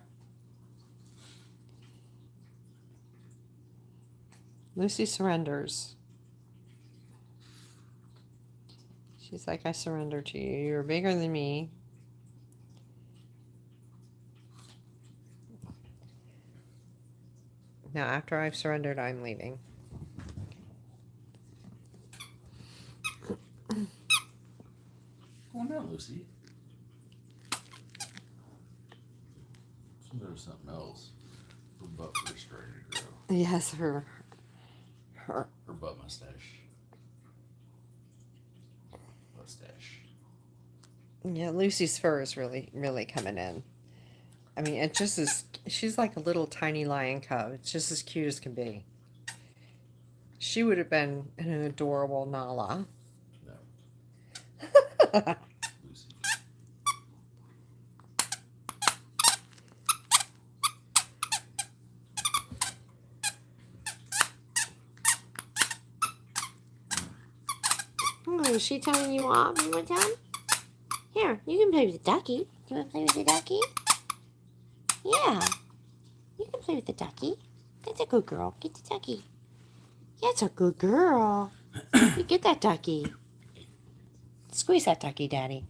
Lucy surrenders. She's like, I surrender to you. You're bigger than me. Now, after I've surrendered, I'm leaving. Come on down, Lucy. There's something else. Her butt was starting to grow. Yes, her butt mustache. Mustache. Yeah, Lucy's fur is really, really coming in. I mean, it just is. She's like a little tiny lion cub. It's just as cute as can be. She would have been an adorable Nala. No. Lucy. Oh, is she telling you off? You want some? Here, you can play with the ducky. You want to play with the ducky? Yeah. You can play with the ducky. That's a good girl. Get the ducky. That's a good girl. You get that ducky. Squeeze that ducky, Daddy.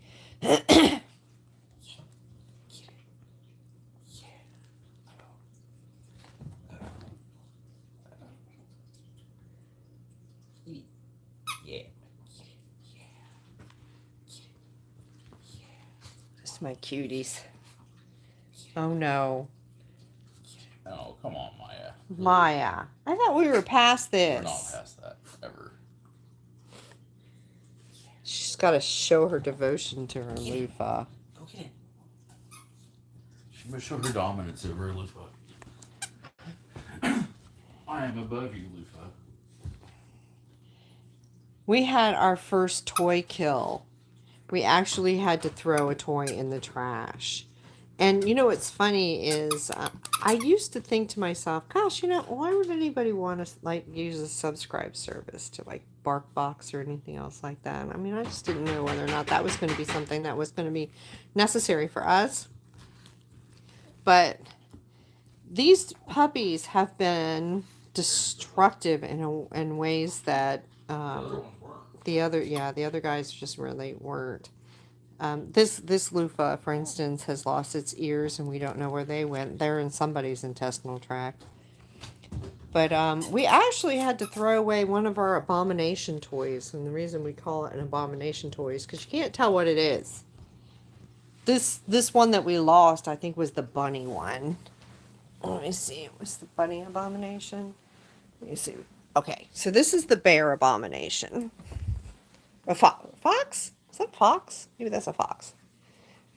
Just my cuties. Oh no. Oh, come on, Maya. Maya. I thought we were past this. We're not past that, ever. She's got to show her devotion to her loofah. Go get it. She must show her dominance over her loofah. I am above you, loofah. We had our first toy kill. We actually had to throw a toy in the trash. And you know what's funny is I used to think to myself, gosh, why would anybody want to like use a subscribe service to like BarkBox or anything else like that? I mean, I just didn't know whether or not that was going to be something that was going to be necessary for us. But these puppies have been destructive in ways that the other guys just really weren't. This loofah, for instance, has lost its ears, and we don't know where they went. They're in somebody's intestinal tract. But we actually had to throw away one of our abomination toys, and the reason we call it an abomination toy is because you can't tell what it is. This one that we lost, I think, was the bunny one. Let me see. It was the bunny abomination. Let me see. Okay, so this is the bear abomination. A fox? Is that a fox? Maybe that's a fox.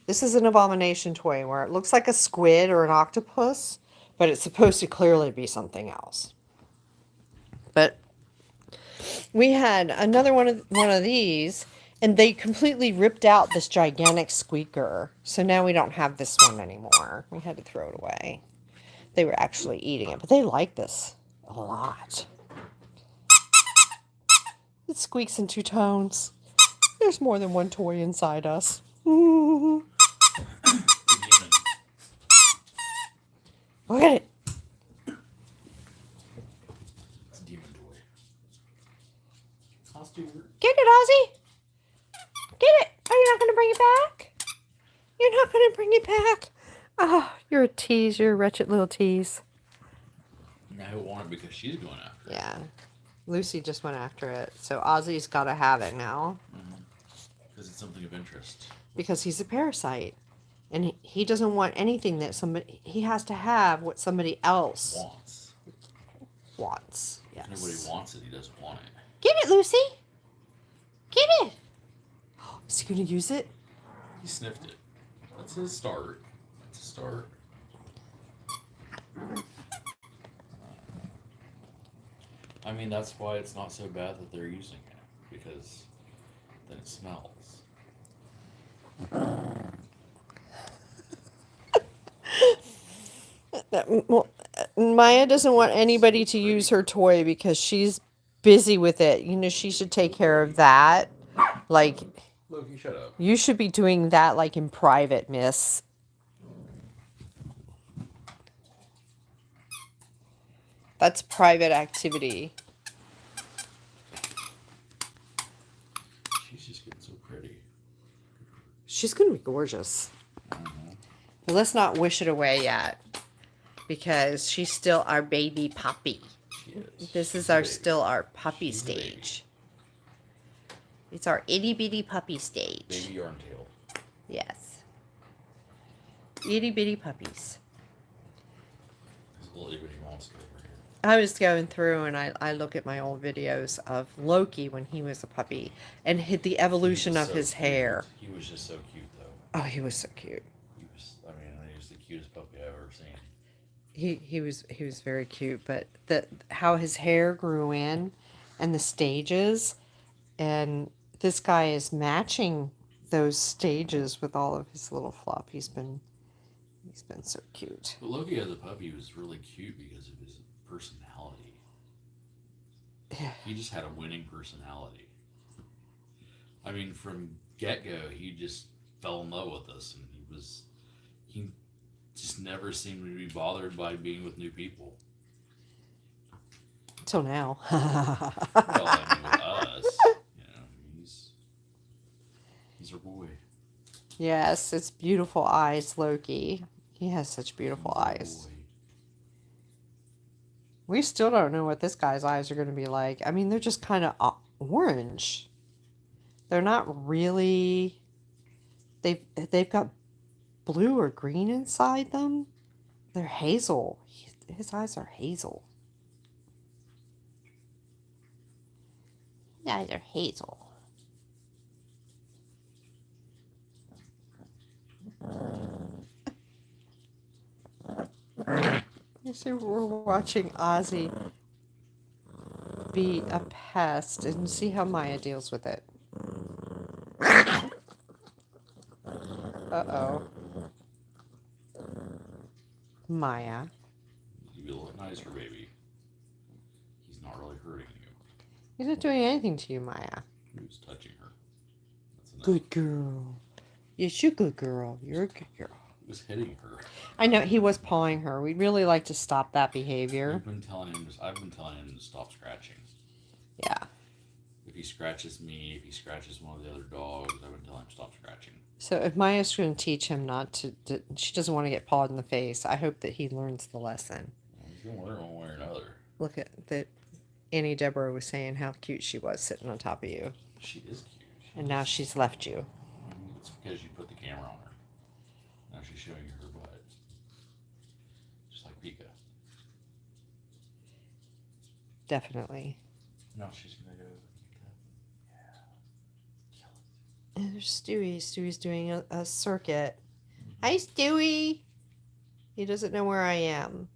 This is an abomination toy where it looks like a squid or an octopus, but it's supposed to clearly be something else. But we had another one of these, and they completely ripped out this gigantic squeaker. So now we don't have this one anymore. We had to throw it away. They were actually eating it, but they like this a lot. It squeaks in two tones. There's more than one toy inside us. Look at it. It's a demon toy. I'll Stewart. Get it, Ozzy. Get it. Are you not going to bring it back? You're not going to bring it back. Oh, you're a tease. You're a wretched little tease. Now I want it because she's going after it. Yeah. Lucy just went after it. So Ozzy's got to have it now. Because it's something of interest. Because he's a parasite. And he doesn't want anything that somebody... He has to have what somebody else wants. Yes. If nobody wants it, he doesn't want it. Get it, Lucy. Get it. Is he going to use it? He sniffed it. That's a start. That's a start. I mean, that's why it's not so bad that they're using it. Because then it smells. Well, Maya doesn't want anybody to use her toy because she's busy with it. She should take care of that. Like, Loki, shut up. you should be doing that like in private, miss. That's private activity. She's just getting so pretty. She's going to be gorgeous. But let's not wish it away yet. Because she's still our baby puppy. She is. This is still our puppy stage. It's our itty bitty puppy stage. Baby Yarntail. Yes. Itty bitty puppies. This little itty bitty monster over here. I was going through and I look at my old videos of Loki when he was a puppy and hit the evolution of his hair. He was just so cute, though. Oh, he was so cute. He was the cutest puppy I've ever seen. He was very cute, but how his hair grew in and the stages, and this guy is matching those stages with all of his little fluff. He's been so cute. But Loki as a puppy was really cute because of his personality. He just had a winning personality. I mean, from get-go, he just fell in love with us, and he just never seemed to be bothered by being with new people. Till now. Well, I mean, with us, he's our boy. Yes, it's beautiful eyes, Loki. He has such beautiful eyes. Boy. We still don't know what this guy's eyes are going to be like. I mean, they're just kind of orange. They're not really... They've got blue or green inside them. They're hazel. his eyes are hazel. His eyes are hazel. So we're watching Ozzy be a pest and see how Maya deals with it. Uh-oh. Maya. You be a little nicer, baby. He's not really hurting you. He's not doing anything to you, Maya. He was touching her. That's enough. Good girl. Yes, you're a good girl. You're a good girl. He was hitting her. I know, he was pawing her. We'd really like to stop that behavior. I've been telling him to stop scratching. Yeah. If he scratches me, if he scratches one of the other dogs, I've been telling him stop scratching. So if Maya's going to teach him not to, she doesn't want to get pawed in the face. I hope that he learns the lesson. Well, he's going to learn one way or another. Look at that. Annie Deborah was saying how cute she was sitting on top of you. She is cute. And now she's left you. It's because you put the camera on her. Now she's showing you her butt. Just like Pica. Definitely. No, she's going to go. And there's Stewie. Stewie's doing a circuit. Hi, Stewie. He doesn't know where I am.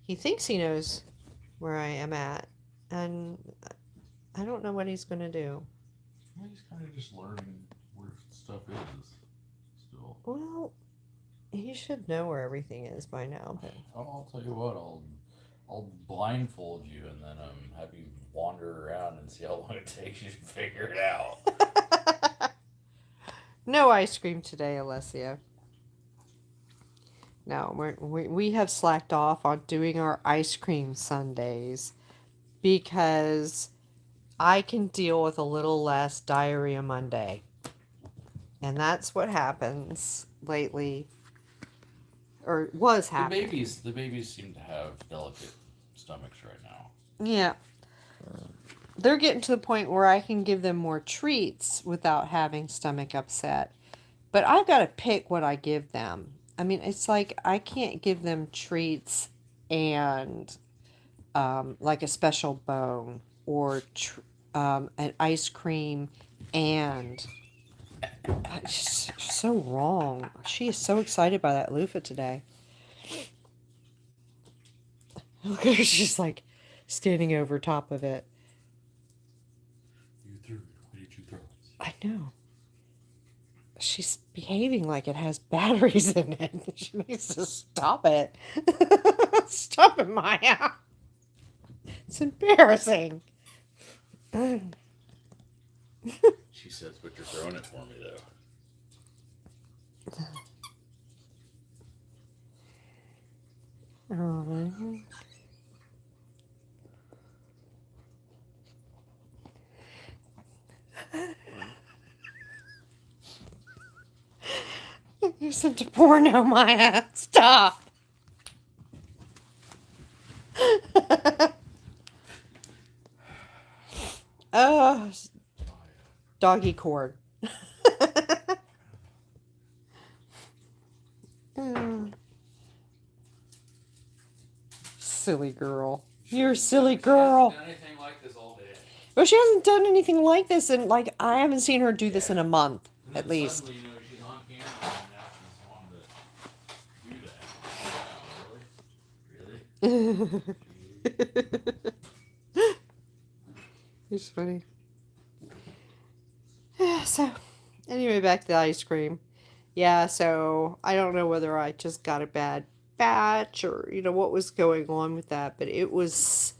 He thinks he knows where I am at. And I don't know what he's going to do. Well, he's kind of just learning where stuff is still. Well, he should know where everything is by now. But I'll tell you what, I'll blindfold you and then have you wander around and see how long it takes you to figure it out. No ice cream today, Alessia. No, we have slacked off on doing our ice cream Sundays because I can deal with a little less diarrhea Monday. And that's what happens lately. Or was happening. The babies seem to have delicate stomachs right now. Yeah. They're getting to the point where I can give them more treats without having stomach upset. But I've got to pick what I give them. I mean, it's like I can't give them treats and like a special bone or an ice cream and... It's so wrong. She is so excited by that loofah today. Look at her, she's like standing over top of it. You threw it. Why did you throw it? I know. She's behaving like it has batteries in it. She needs to stop it. Stop it, Maya. It's embarrassing. She says, but you're throwing it for me, though. Oh. You're such a porno, Maya. Stop. Oh, doggy cord. Silly girl. You're a silly girl. She hasn't done anything like this all day. Well, she hasn't done anything like this, and like I haven't seen her do this in a month, at least. Suddenly, she's on camera and now she's wanting to do that. Really? It's funny. So, anyway, back to the ice cream. Yeah, so I don't know whether I just got a bad batch or, what was going on with that, but it was,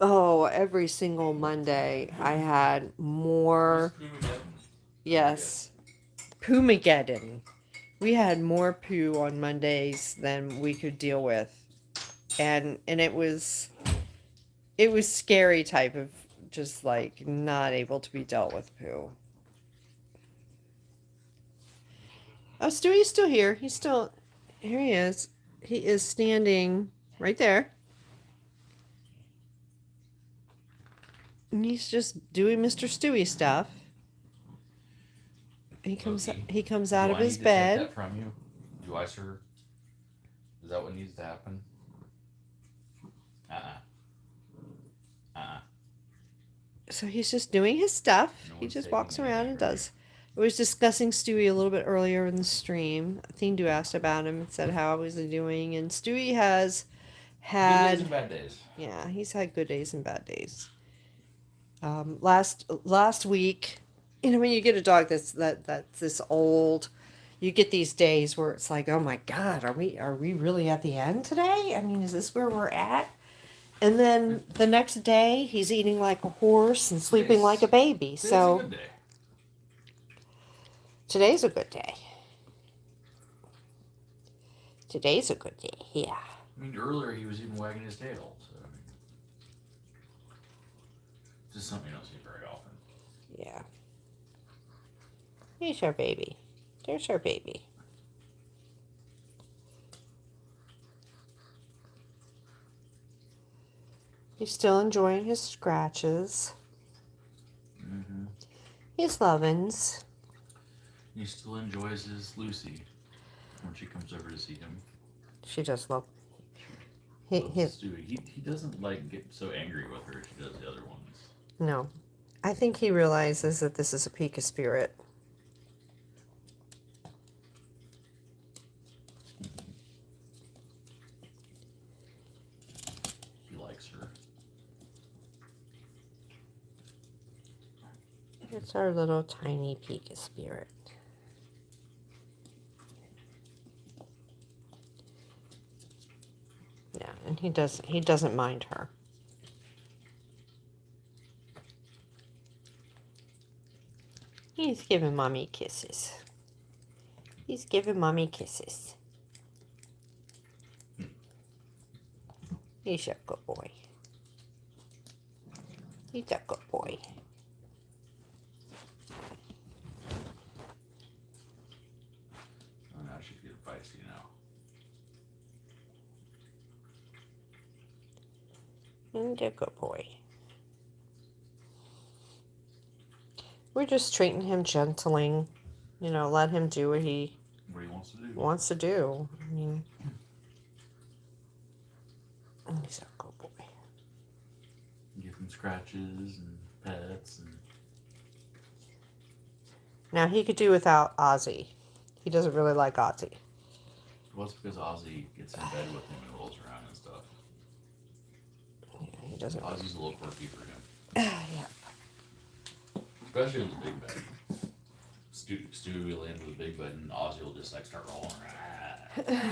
every single Monday I had more, yes, Poomageddon. We had more poo on Mondays than we could deal with. And it was scary type of just like not able to be dealt with poo. Oh, Stewie's still here. Here he is. He is standing right there. And he's just doing Mr. Stewie stuff. He comes Loki, out of his bed. Take that from you? Do I, sir? Is that what needs to happen? Uh-uh. Uh-uh. So he's just doing his stuff. No He one's just taking walks around anything and from does. We was discussing Stewie a little bit earlier in the stream. Thindu asked about him and said how was he doing, and Stewie has you. Good days had, and bad days. yeah, he's had good days and bad days. Last week, you know, when you get a dog that's this old, you get these days where it's like, oh my God, are we really at the end today? I mean, is this where we're at? And then the next day, he's eating like a horse and sleeping like a baby. Today's a So good day. today's a good day. Today's a good day, yeah. I mean, earlier he was even wagging his tail. So, I mean, just something you don't see very often. Yeah. Here's our baby. There's our baby. He's still enjoying his scratches. Mm-hmm. His lovin's. He still enjoys his Lucy when she comes over to see him. She just loves Stewie. He doesn't like get so angry with her as she does the other ones. No. I think he realizes that this is a Pica spirit. He likes her. It's our little tiny Pica spirit. Yeah, and he doesn't mind her. He's giving mommy kisses. He's giving mommy kisses. He's a good boy. He's a good boy. Oh, now she's getting feisty now. He's a good boy. We're just treating him gentling. You know, let him do what he wants to do. I mean, he's a good boy. Give him scratches and pets and. Now he could do without Ozzy. He doesn't really like Ozzy. Well, it's because Ozzy gets in bed with him and rolls around and stuff. Yeah, he doesn't. Ozzy's a little quirky for him. Yeah. Especially in the big bed. Stewie will land with the big bed and Ozzy will just like start rolling around.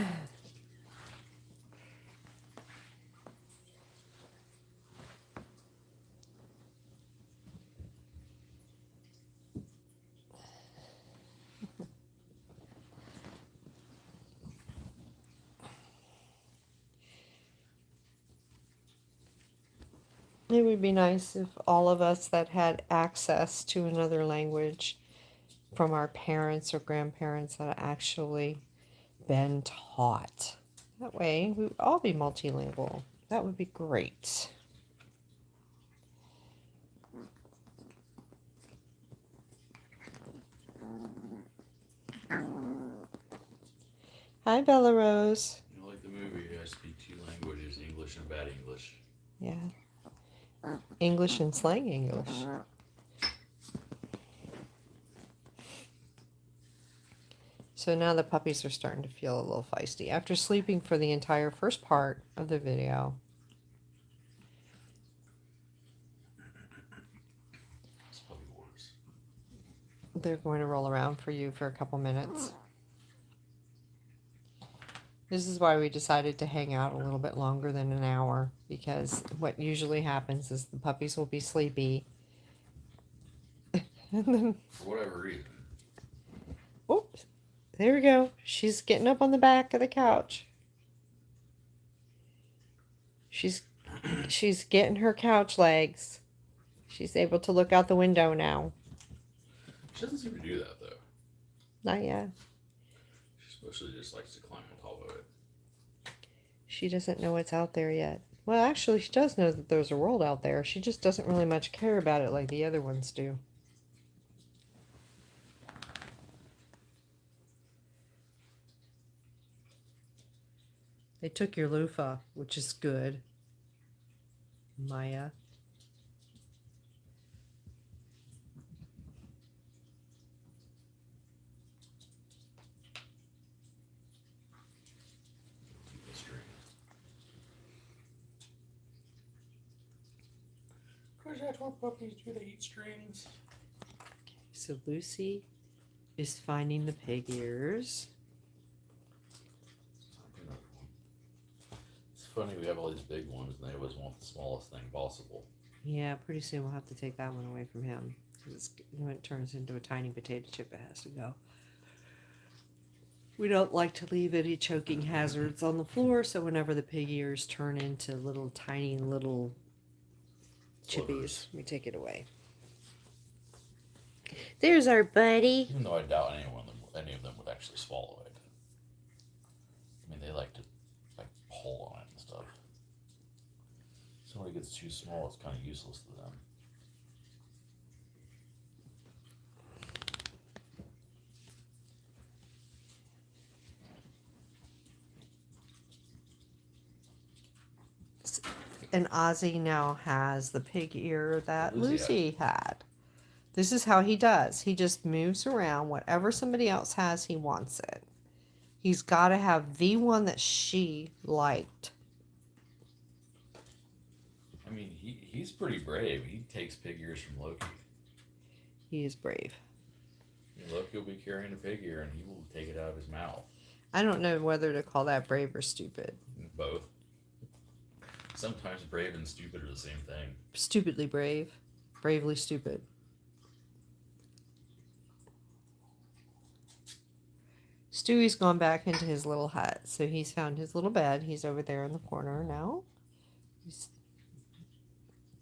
It would be nice if all of us that had access to another language from our parents or grandparents had actually been taught. That way, we would all be multilingual. That would be great. Hi, Bella Rose. You know, like the movie, I speak two languages, English and bad English. Yeah. English and slang English. So now the puppies are starting to feel a little feisty. After sleeping for the entire first part of the video, It's puppy wars. they're going to roll around for you for a couple minutes. This is why we decided to hang out a little bit longer than an hour, because what usually happens is the puppies will be sleepy. And then, For whatever reason. oops, there we go. She's getting up on the back of the couch. She's getting her couch legs. She's able to look out the window now. She doesn't seem to do that though. Not yet. She mostly just likes to climb on top of it. She doesn't know what's out there yet. Well, actually, she does know that there's a world out there. She just doesn't really much care about it like the other ones do. They took your loofah, which is good. Maya. Of course, that's what puppies do. They eat strings. So Lucy is finding the pig ears. It's funny, we have all these big ones, and they always want the smallest thing possible. Yeah, pretty soon we'll have to take that one away from him. Because when it turns into a tiny potato chip, it has to go. We don't like to leave any choking hazards on the floor, so whenever the pig ears turn into little tiny little chippies, we take it away. There's our buddy. Even though I doubt any of them would actually swallow it. I mean, they like to pull on it and stuff. So when it gets too small, it's kind of useless to them. And Ozzy now has the pig ear that Lucy had. This is how he does. He just moves around. Whatever somebody else has, he wants it. He's got to have the one that she liked. I mean, he's pretty brave. He takes pig ears from Loki. He is brave. Loki will be carrying a pig ear, and he will take it out of his mouth. I don't know whether to call that brave or stupid. Both. Sometimes brave and stupid are the same thing. Stupidly brave. Bravely stupid. Stewie's gone back into his little hut. So he's found his little bed. He's over there in the corner now. He's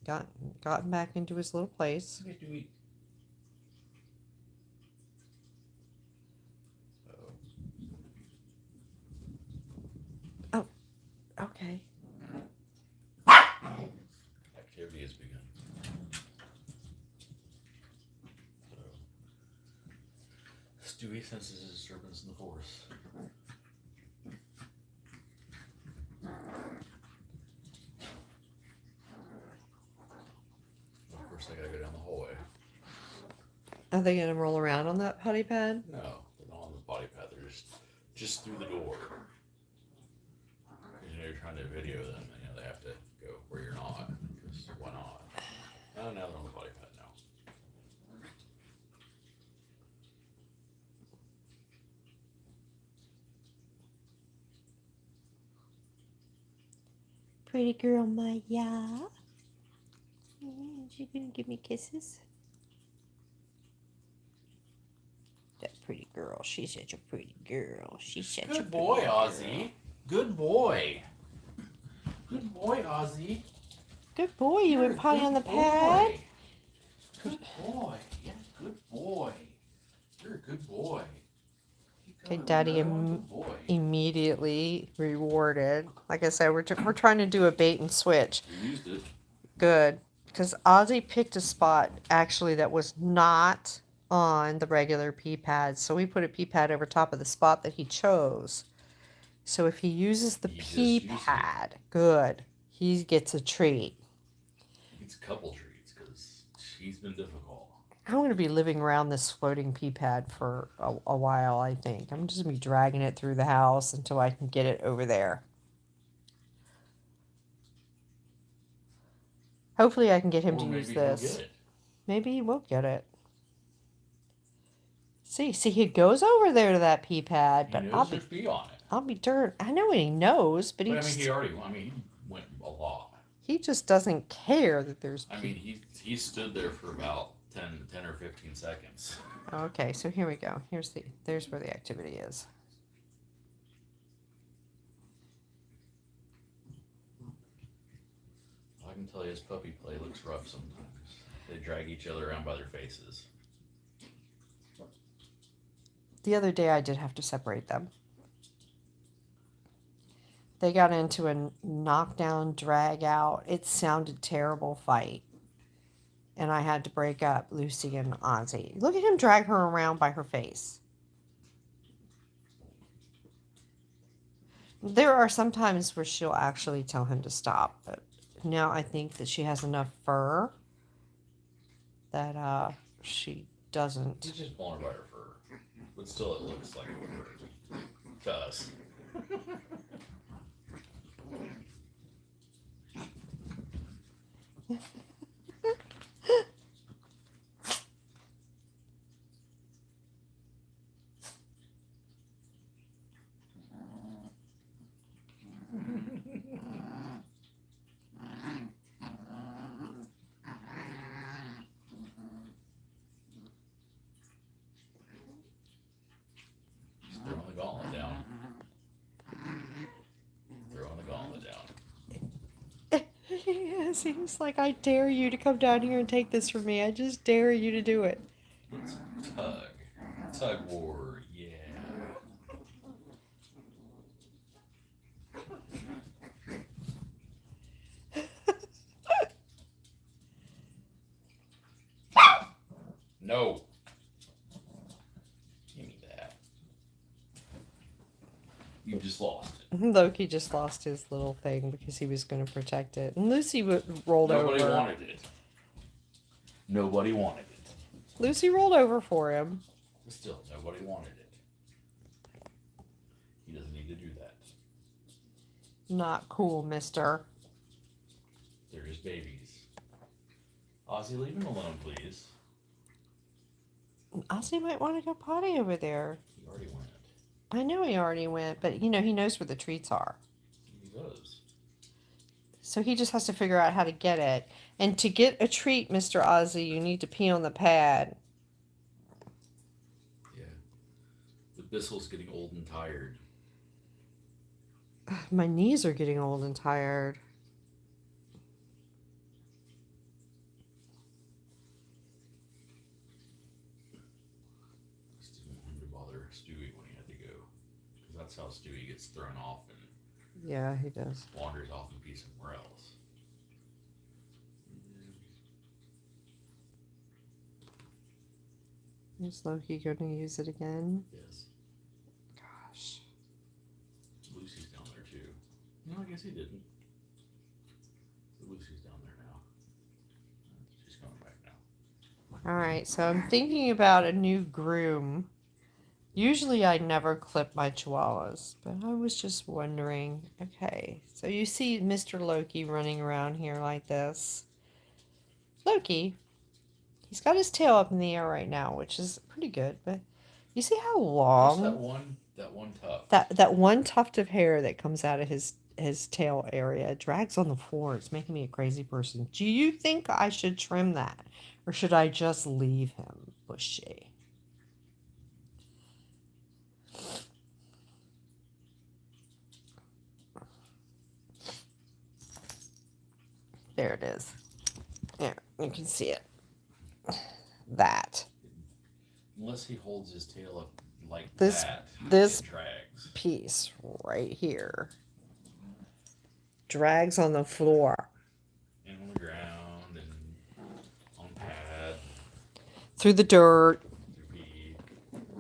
gotten back into his little place. Okay, Stewie. Oh, okay. Activity has begun. So, Stewie senses a disturbance in the force. Of course, I gotta go down the hallway. Are they going to roll around on that potty pad? No, they're not on the body pad. They're just through the door. Because you're trying to video them, and they have to go where you're not. Because why not? Oh, now they're on the body pad now. Pretty girl, Maya. Yeah, you gonna give me kisses? That pretty girl. She's such a pretty girl. She's such a Good boy, girl. Ozzy. Good boy. Good boy, Ozzy. Good boy. You went potty on the pad. Good boy. Yeah, good boy. You're a good boy. Okay, Daddy immediately rewarded. Like I said, we're trying to do a bait and switch. You used it. Good. Because Ozzy picked a spot, actually, that was not on the regular pee pad. So we put a pee pad over top of the spot that he chose. So if he uses the pee pad, good. He gets a treat. He gets a couple treats because she's been difficult. I'm going to be living around this floating pee pad for a while, I think. I'm just going to be dragging it through the house until I can get it over there. Hopefully I can get him to use this. Maybe he will get it. See, he goes over there to that pee pad, but He knows there's pee on it. I'll be darned. I know what he knows, but he he went a lot. He just doesn't care that there's pee. I mean, he stood there for about 10 or 15 seconds. Okay, so here we go. There's where the activity is. I can tell you his puppy play looks rough sometimes. They drag each other around by their faces. The other day I did have to separate them. They got into a knockdown, drag out. It sounded terrible fight. And I had to break up Lucy and Ozzy. Look at him drag her around by her face. There are some times where she'll actually tell him to stop, but now I think that she has enough fur that she doesn't. He's just pulling her by her fur. But still, it looks like a fur to us. Just throwing the gauntlet down. Throwing the gauntlet down. Yes, he's like, I dare you to come down here and take this from me. I just dare you to do it. Let's tug. Tug war, yeah. No. Give me that. You just lost it. Loki just lost his little thing because he was going to protect it. And Lucy rolled Nobody over. wanted it. Nobody wanted it. Lucy rolled over for him. But still, nobody wanted it. He doesn't need to do that. Not cool, mister. They're his babies. Ozzy, leave him alone, please. Ozzy might want to go potty over there. He already went. I know he already went, but you know, he knows where the treats are. He does. So he just has to figure out how to get it. And to get a treat, Mr. Ozzy, you need to pee on the pad. Yeah. The Bissell's getting old and tired. My knees are getting old and tired. Just didn't want him to bother Stewie when he had to go. Because that's how Stewie gets thrown off and Yeah, he does. wanders off and pees somewhere else. Is Loki going to use it again? Yes. Gosh. Lucy's down there too. No, I guess he didn't. So Lucy's down there now. She's coming back now. Alright, so I'm thinking about a new groom. Usually I never clip my chihuahuas, but I was just wondering. Okay, so you see Mr. Loki running around here like this. Loki, he's got his tail up in the air right now, which is pretty good, but you see how long that one tuft. that one tuft of hair that comes out of his tail area drags on the floor. It's making me a crazy person. Do you think I should trim that, or should I just leave him bushy? There it is. There, you can see it. That. Unless he holds his tail up like This- that, this- it drags. Piece right here drags on the floor. And on the ground and on pad, Through the dirt, through pee.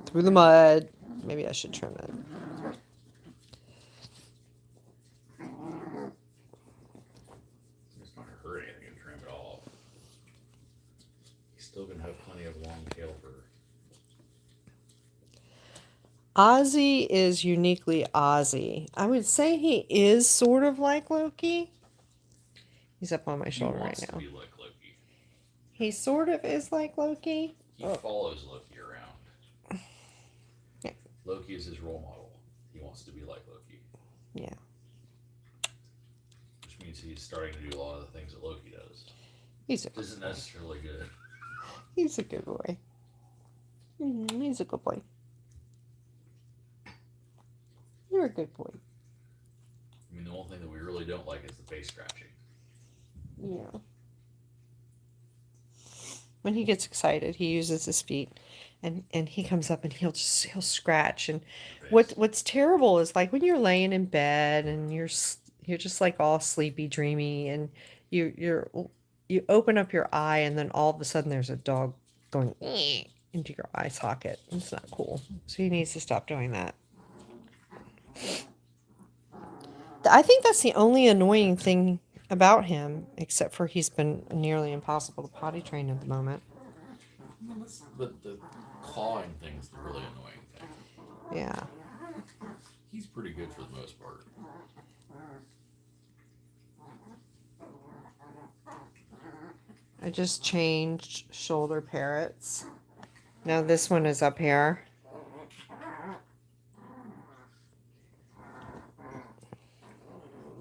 through the mud. Maybe I should trim it. It's not gonna hurt anything to trim it off. He's still gonna have plenty of long tail fur. Ozzy is uniquely Ozzy. I would say he is sort of like Loki. He's up on my He shoulder wants right to now. be like Loki. He sort of is like Loki. He follows Loki around. Yeah. Loki is his role model. He wants to be like Loki. Yeah. Which means he's starting to do a lot of the things that Loki does. He's a, Which isn't necessarily good. he's a good boy. He's a good boy. You're a good boy. I mean, the only thing that we really don't like is the face scratching. Yeah. When he gets excited, he uses his feet, and he comes up and he'll scratch. And what's terrible is like when you're laying in bed and you're just like all sleepy, dreamy, and you open up your eye, and then all of a sudden there's a dog going into your eye socket. It's not cool. So he needs to stop doing that. I think that's the only annoying thing about him, except for he's been nearly impossible to potty train at the moment. But the clawing thing's the really annoying thing. Yeah. He's pretty good for the most part. I just changed shoulder parrots. Now this one is up here.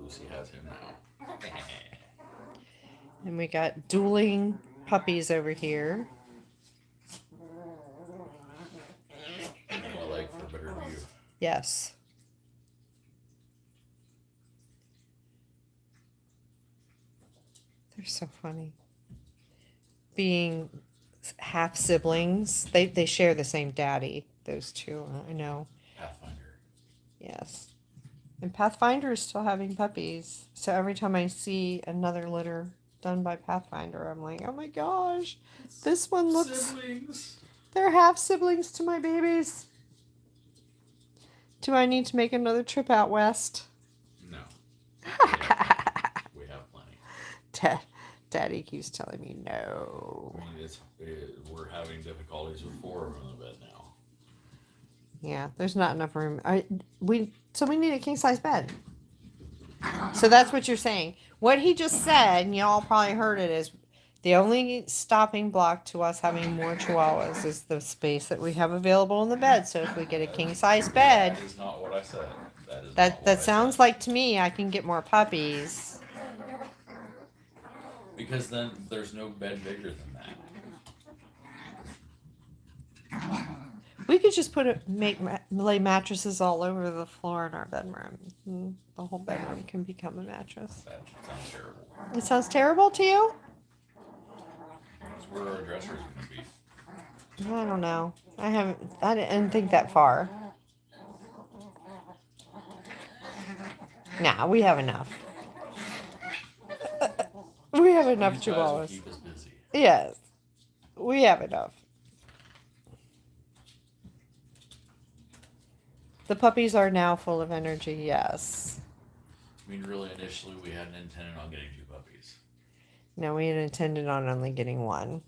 Lucy has him now. And we got dueling puppies over here. My leg for a better view. Yes. They're so funny. Being half siblings, they share the same daddy, those two, I know. Pathfinder. Yes. And Pathfinder is still having puppies. So every time I see another litter done by Pathfinder, I'm like, oh my gosh, this one looks... Siblings. They're half siblings to my babies. Do I need to make another trip out west? No. We have plenty. Daddy keeps telling me no. I mean, we're having difficulties with 4 of them in the bed now. Yeah, there's not enough room. So we need a king size bed. So that's what you're saying. What he just said, and y'all probably heard it, is the only stopping block to us having more chihuahuas is the space that we have available in the bed. So if we get a king size bed, That is not what I said. that sounds like to me I can get more puppies. Because then there's no bed bigger than that. We could just lay mattresses all over the floor in our bedroom. And the whole bedroom can become a mattress. That sounds terrible. It sounds terrible to you? That's where our dresser is going to be. I don't know. I didn't think that far. Nah, we have enough. We have enough These guys will chihuahuas. keep us busy. Yes, we have enough. The puppies are now full of energy, yes. I mean, really, initially we hadn't intended on getting 2 puppies. No, we had intended on only getting one.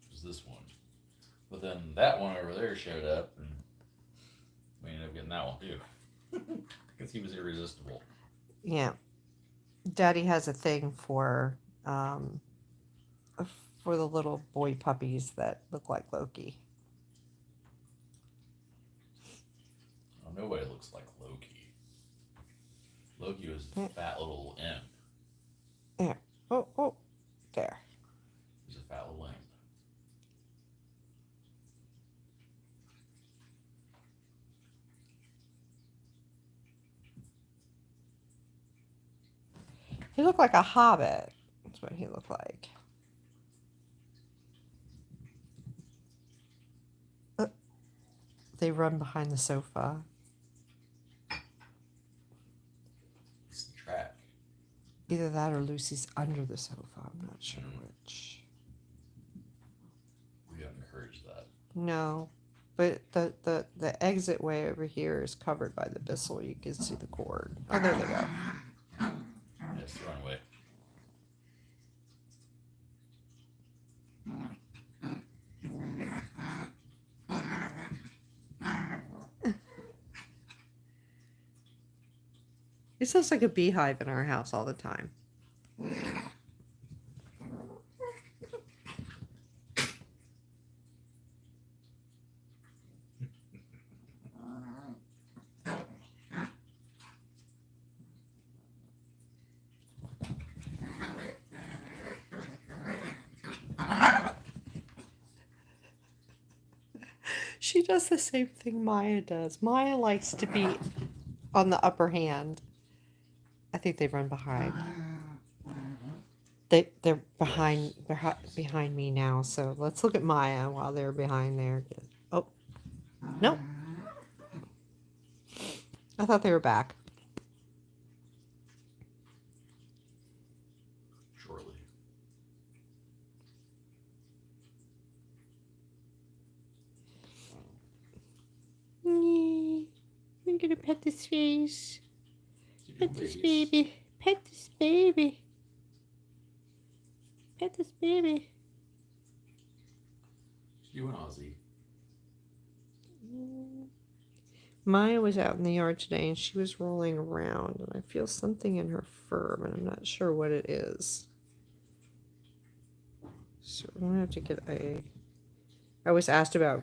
It was this one. But then that one over there showed up, and we ended up getting that one too. Because he was irresistible. Yeah. Daddy has a thing for the little boy puppies that look like Loki. Oh, nobody looks like Loki. Loki was a fat little imp. Yeah. Oh, there. He's a fat little imp. He looked like a hobbit. That's what he looked like. They run behind the sofa. It's the track. Either that or Lucy's under the sofa. I'm not sure which. We don't encourage that. No. But the exit way over here is covered by the Bissell. You can see the cord. Oh, there they go. Yes, run away. It sounds like a beehive in our house all the time. She does the same thing Maya does. Maya likes to be on the upper hand. I think they run behind. They're behind me now. So let's look at Maya while they're behind there. Oh, nope. I thought they were back. Shortly. I'm gonna pet this face. Did Pet this Please. baby. Pet this baby. Pet this baby. You and Ozzy. Maya was out in the yard today and she was rolling around and I feel something in her fur, but I'm not sure what it is. So I'm gonna have to get I was asked about,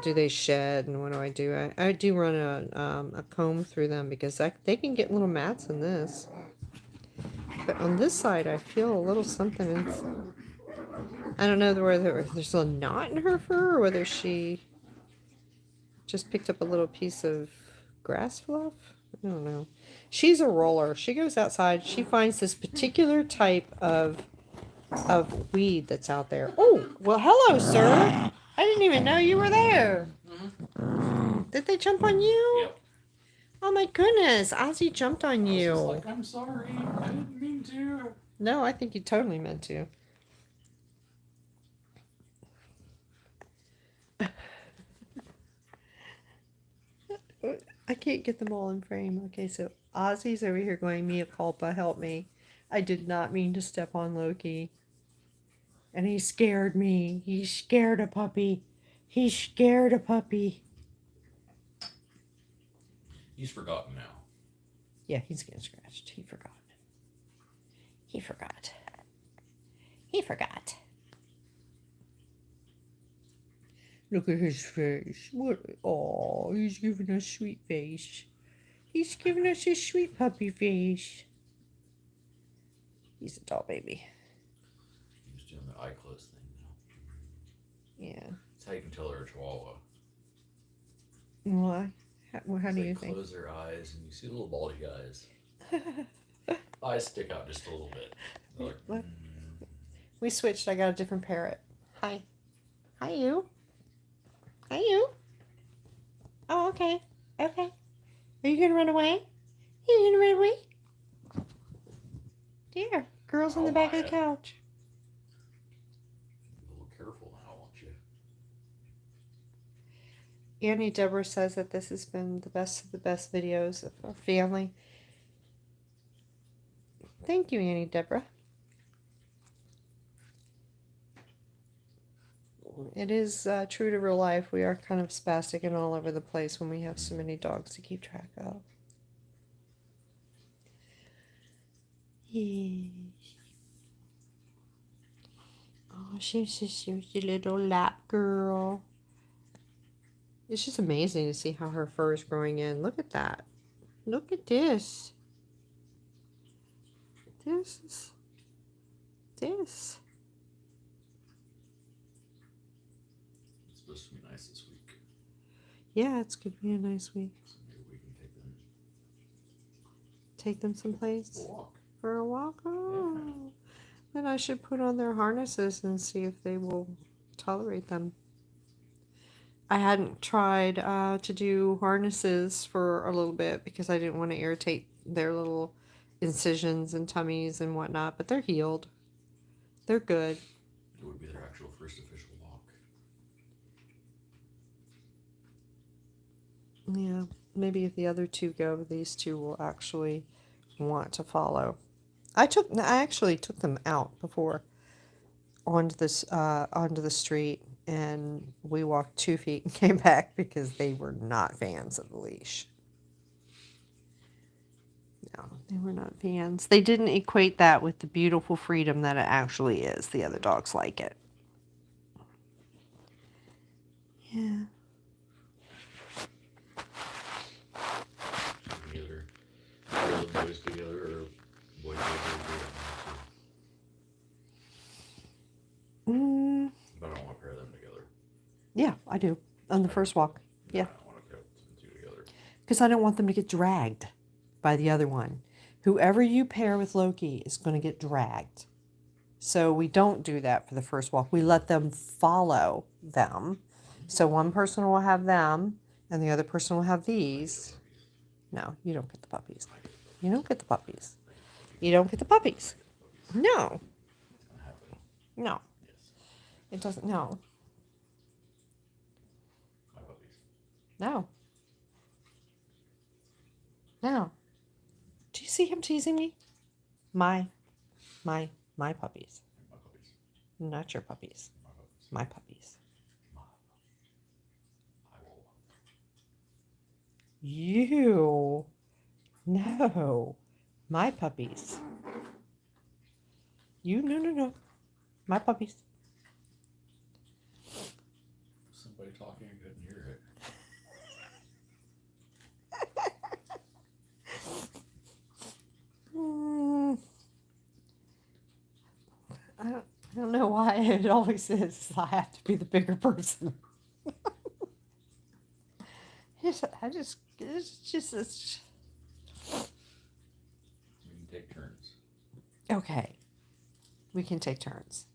do they shed and what do I do? I do run a comb through them because they can get little mats in this. But on this side, I feel a little something. I don't know whether there's a knot in her fur or whether she just picked up a little piece of grass fluff. I don't know. She's a roller. She goes outside. She finds this particular type of weed that's out there. Oh, well, hello, sir. I didn't even know you were there. Did they jump on you? Yep. Oh my goodness, Ozzy jumped on you. I was just like, I'm sorry. I didn't mean to. No, I think you totally meant to. I can't get them all in frame. Okay, so Ozzy's over here going, mea culpa, help me. I did not mean to step on Loki. And he scared me. He scared a puppy. He scared a puppy. He's forgotten now. Yeah, he's getting scratched. He forgot. He forgot. He forgot. Look at his face. What? Oh, he's giving us sweet face. He's giving us his sweet puppy face. He's a doll baby. He's doing the eye close thing now. Yeah. That's how you can tell they're a Chihuahua. Why? How do you think? Close their eyes and you see little baldy eyes. Eyes stick out just a little bit. They're like, We switched. I got a different parrot. Hi. Hi, you. Hi, you. Oh, okay. Okay. Are you going to run away? Are you going to run away? Dear. Girl's on the back of the couch. Be a little careful now, won't you? Annie Deborah says that this has been the best of the best videos of our family. Thank you, Annie Deborah. It is true to real life. We are kind of spastic and all over the place when we have so many dogs to keep track of. Yes. Oh, she's a little lap girl. It's just amazing to see how her fur is growing in. Look at that. Look at this. This. It's supposed to be nice this week. Yeah, it's going to be a nice week. So maybe we can take them. Take them someplace Walk. for a walk. Oh. Yeah. Then I should put on their harnesses and see if they will tolerate them. I hadn't tried to do harnesses for a little bit because I didn't want to irritate their little incisions and tummies and whatnot, but they're healed. They're good. It would be their actual first official walk. Yeah, maybe if the other two go, these two will actually want to follow. I actually took them out before onto the street, and we walked 2 feet and came back because they were not fans of the leash. No, they were not fans. They didn't equate that with the beautiful freedom that it actually is. The other dogs like it. Yeah. Either pair the boys together or boys together. But I don't want to pair them together. Yeah, I do. On the first walk. Yeah. I want to pair the two together. Because I don't want them to get dragged by the other one. Whoever you pair with Loki is going to get dragged. So we don't do that for the first walk. We let them follow them. So one person will have them, and the other person will have these. No, you don't get the puppies. You don't get the puppies. You don't get the puppies. No. It's going to happen. No. Yes. It doesn't. No. My puppies. No. No. see him teasing me? My puppies. My puppies. Not your puppies. My puppies. My puppies. I will. You. No. My puppies. You, no. My puppies. Somebody talking, I couldn't hear it. I don't know why it always is I have to be the bigger person. It's just. We can take turns. Okay. We can take turns.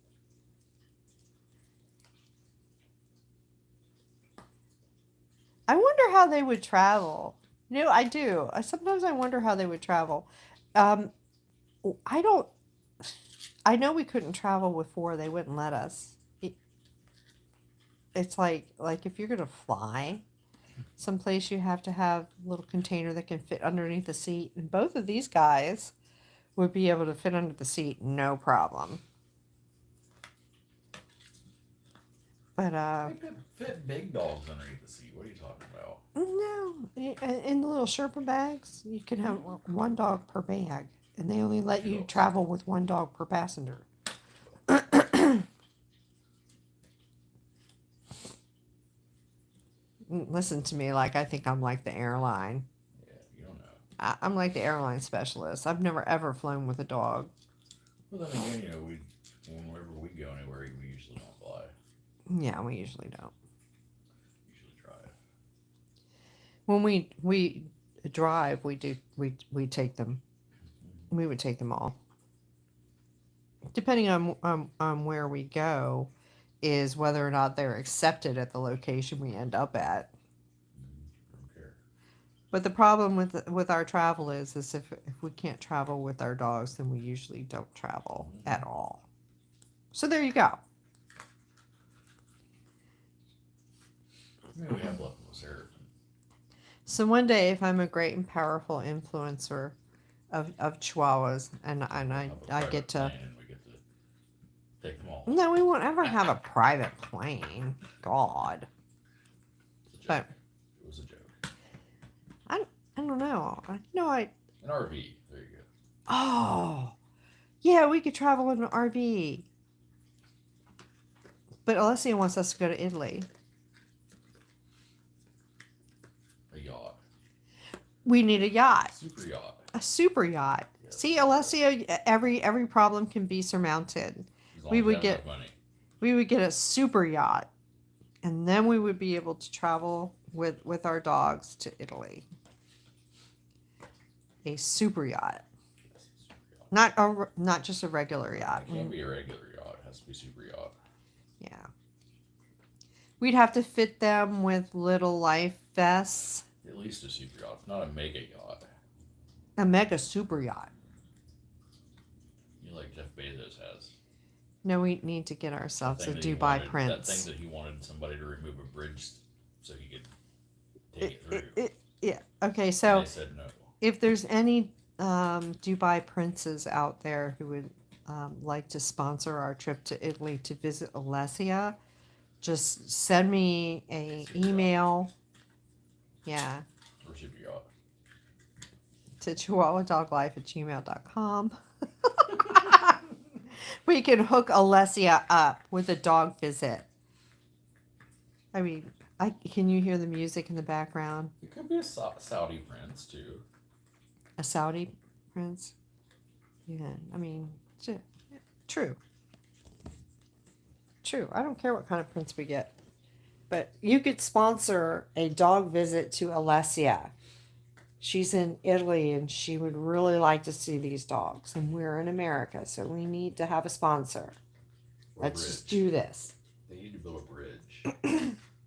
I wonder how they would travel. You know, I do. Sometimes I wonder how they would travel. I don't. I know we couldn't travel with four. They wouldn't let us. It's like if you're gonna fly someplace, you have to have a little container that can fit underneath the seat. And both of these guys would be able to fit under the seat, no problem. But They could fit big dogs underneath the seat. What are you talking about? no, in the little Sherpa bags, you can have one dog per bag, and they only let you travel with one dog per passenger. Listen to me like I think I'm like the airline. Yeah, you don't know. I'm like the airline specialist. I've never ever flown with a dog. Well, then again, you know, whenever we go anywhere, we usually don't fly. Yeah, we usually don't. Usually drive. When we drive, we take them. We would take them all. Depending on where we go, is whether or not they're accepted at the location we end up at. Don't care. But the problem with our travel is if we can't travel with our dogs, then we usually don't travel at all. So there you go. Maybe we have leftovers there. So one day, if I'm a great and powerful influencer of Chihuahuas, and I get to. And we get to take them all. No, we won't ever have a private plane. God. But it was a joke. I don't know. An RV. There you go. Oh, yeah, we could travel in an RV. But Alessia wants us to go to Italy. A yacht. We need a yacht. Super yacht. A super yacht. Yes. See, Alessia, every problem can be surmounted. We would get a super yacht, and then we would be able to travel with our dogs to Italy. A super yacht. Yes, not just a regular yacht. It can't be a regular yacht. It has to be a super yacht. Yeah. We'd have to fit them with little life vests. At least a super yacht, not a mega yacht. A mega super yacht. You like Jeff Bezos has. No, we need to get ourselves a Dubai Prince. That thing that he wanted somebody to remove a bridge so he could take it through. Yeah. Okay, so they said no. If there's any Dubai princes out there who would like to sponsor our trip to Italy to visit Alessia, just send me an email. Yeah. Or super yacht. To chihuahuadog.life@gmail.com. We can hook Alessia up with a dog visit. I mean, can you hear the music in the background? It could be a Saudi prince, too. A Saudi prince? Yeah, I mean, true. True. I don't care what kind of prince we get. But you could sponsor a dog visit to Alessia. She's in Italy and she would really like to see these dogs. And we're in America, so we need to have a sponsor. Let's just do this. They need to build a bridge.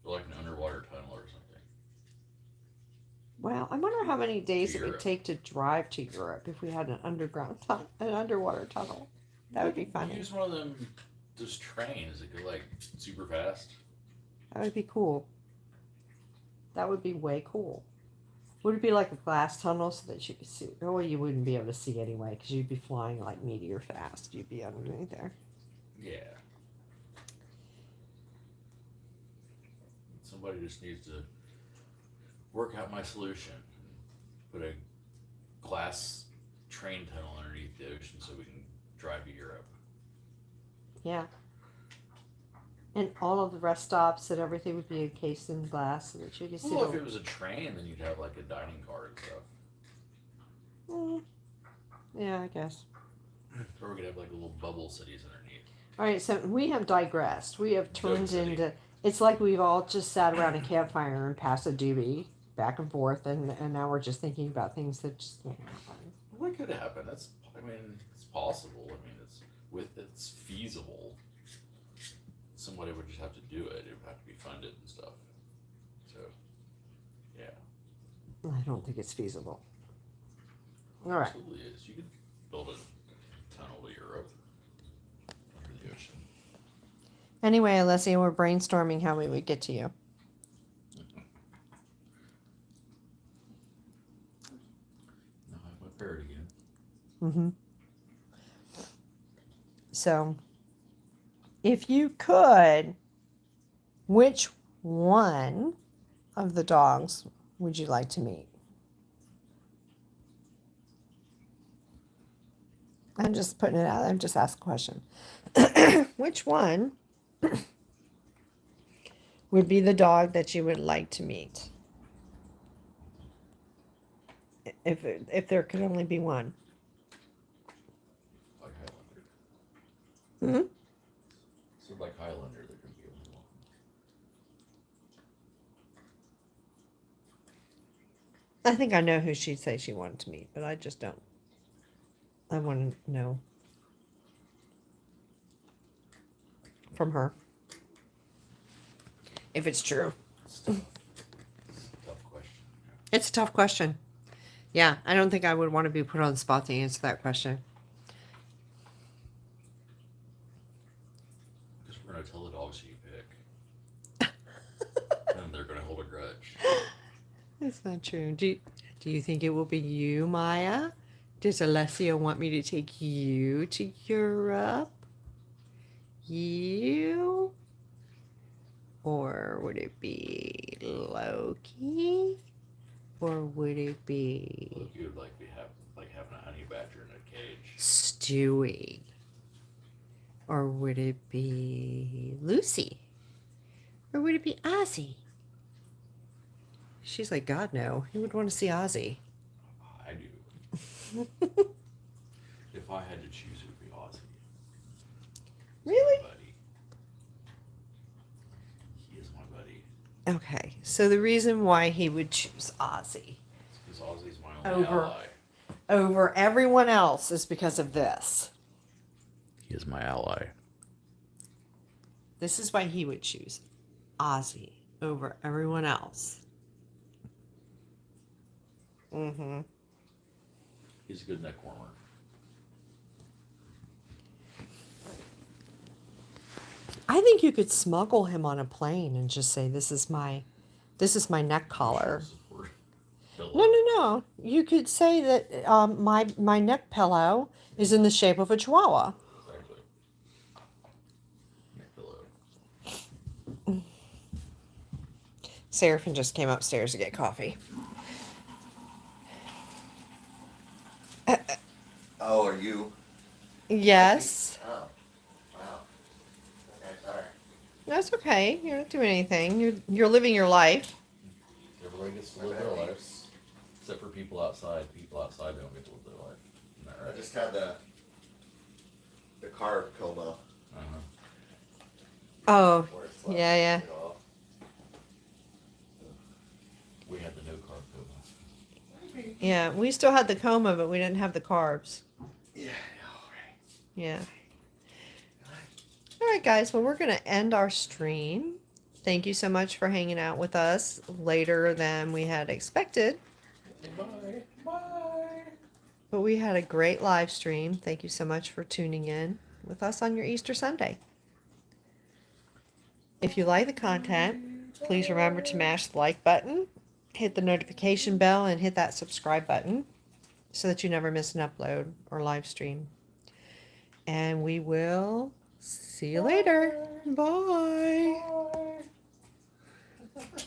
Or like an underwater tunnel or something. Well, I wonder how many days it would take to drive to Europe if we had an underwater tunnel. That would be funny. Use one of those trains that go like super fast. That would be cool. That would be way cool. Would it be like a glass tunnel so that you could see? Oh, well, you wouldn't be able to see anyway because you'd be flying like meteor fast. You'd be underneath there. Yeah. Somebody just needs to work out my solution. Put a glass train tunnel underneath the ocean so we can drive to Europe. Yeah. And all of the rest stops and everything would be encased in glass so that you could see. Well, if it was a train, then you'd have like a dining car and stuff. Yeah, I guess. Or we could have like little bubble cities underneath. All right, so we have digressed. We have turned City. into. It's like we've all just sat around a campfire and passed a doobie back and forth, and now we're just thinking about things that just can't happen. Well, that could happen. It's possible. It's feasible. Somebody would just have to do it. It would have to be funded and stuff. So, yeah. I don't think it's feasible. All right. Absolutely is. You could build a tunnel to Europe under the ocean. Anyway, Alessia, we're brainstorming how we would get to you. No, I have my parrot again. Mm-hmm. So, if you could, which one of the dogs would you like to meet? I'm just putting it out. I'm just asking a question. Which one would be the dog that you would like to meet? If there could only be one. Like Highlander. Mm-hmm. So like Highlander, there could be only one. I think I know who she'd say she wanted to meet, but I just don't. I want to know from her if it's true. It's a tough question. It's a tough question. Yeah, I don't think I would want to be put on the spot to answer that question. Because we're going to tell the dogs who you pick. And they're going to hold a grudge. That's not true. Do you think it will be you, Maya? Does Alessia want me to take you to Europe? You? Or would it be Loki? Or would it be Loki would like having a honey badger in a cage. Stewie? Or would it be Lucy? Or would it be Ozzy? She's like, God, no. Who would want to see Ozzy? I do. If I had to choose, it would be Ozzy. Really? My buddy. He is my buddy. Okay, so the reason why he would choose Ozzy Because Ozzy's my only ally. over everyone else is because of this. He is my ally. This is why he would choose Ozzy over everyone else. Mm-hmm. He's a good neck warmer. I think you could smuggle him on a plane and just say, "This is my neck collar." No. You could say that my neck pillow is in the shape of a Chihuahua. Exactly. Neck pillow. Seraphin just came upstairs to get coffee. Oh, are you? Yes. Oh, wow. Okay, sorry. That's okay. You're not doing anything. You're living your life. Everybody gets to live their lives. Except for people outside. People outside don't get to live their life. Isn't that I right? just had the car coma. Uh-huh. Oh, Where it's left yeah. it off. We had the no carb coma. Yeah. We still had the coma, but we didn't have the carbs. Yeah, all right. Yeah. All right, guys. Well, we're going to end our stream. Thank you so much for hanging out with us later than we had expected. Bye. Bye. But we had a great live stream. Thank you so much for tuning in with us on your Easter Sunday. If you like the content, please remember to mash the like button hit the notification bell and hit that subscribe button so that you never miss an upload or live stream. And we will see you later. Bye. Bye.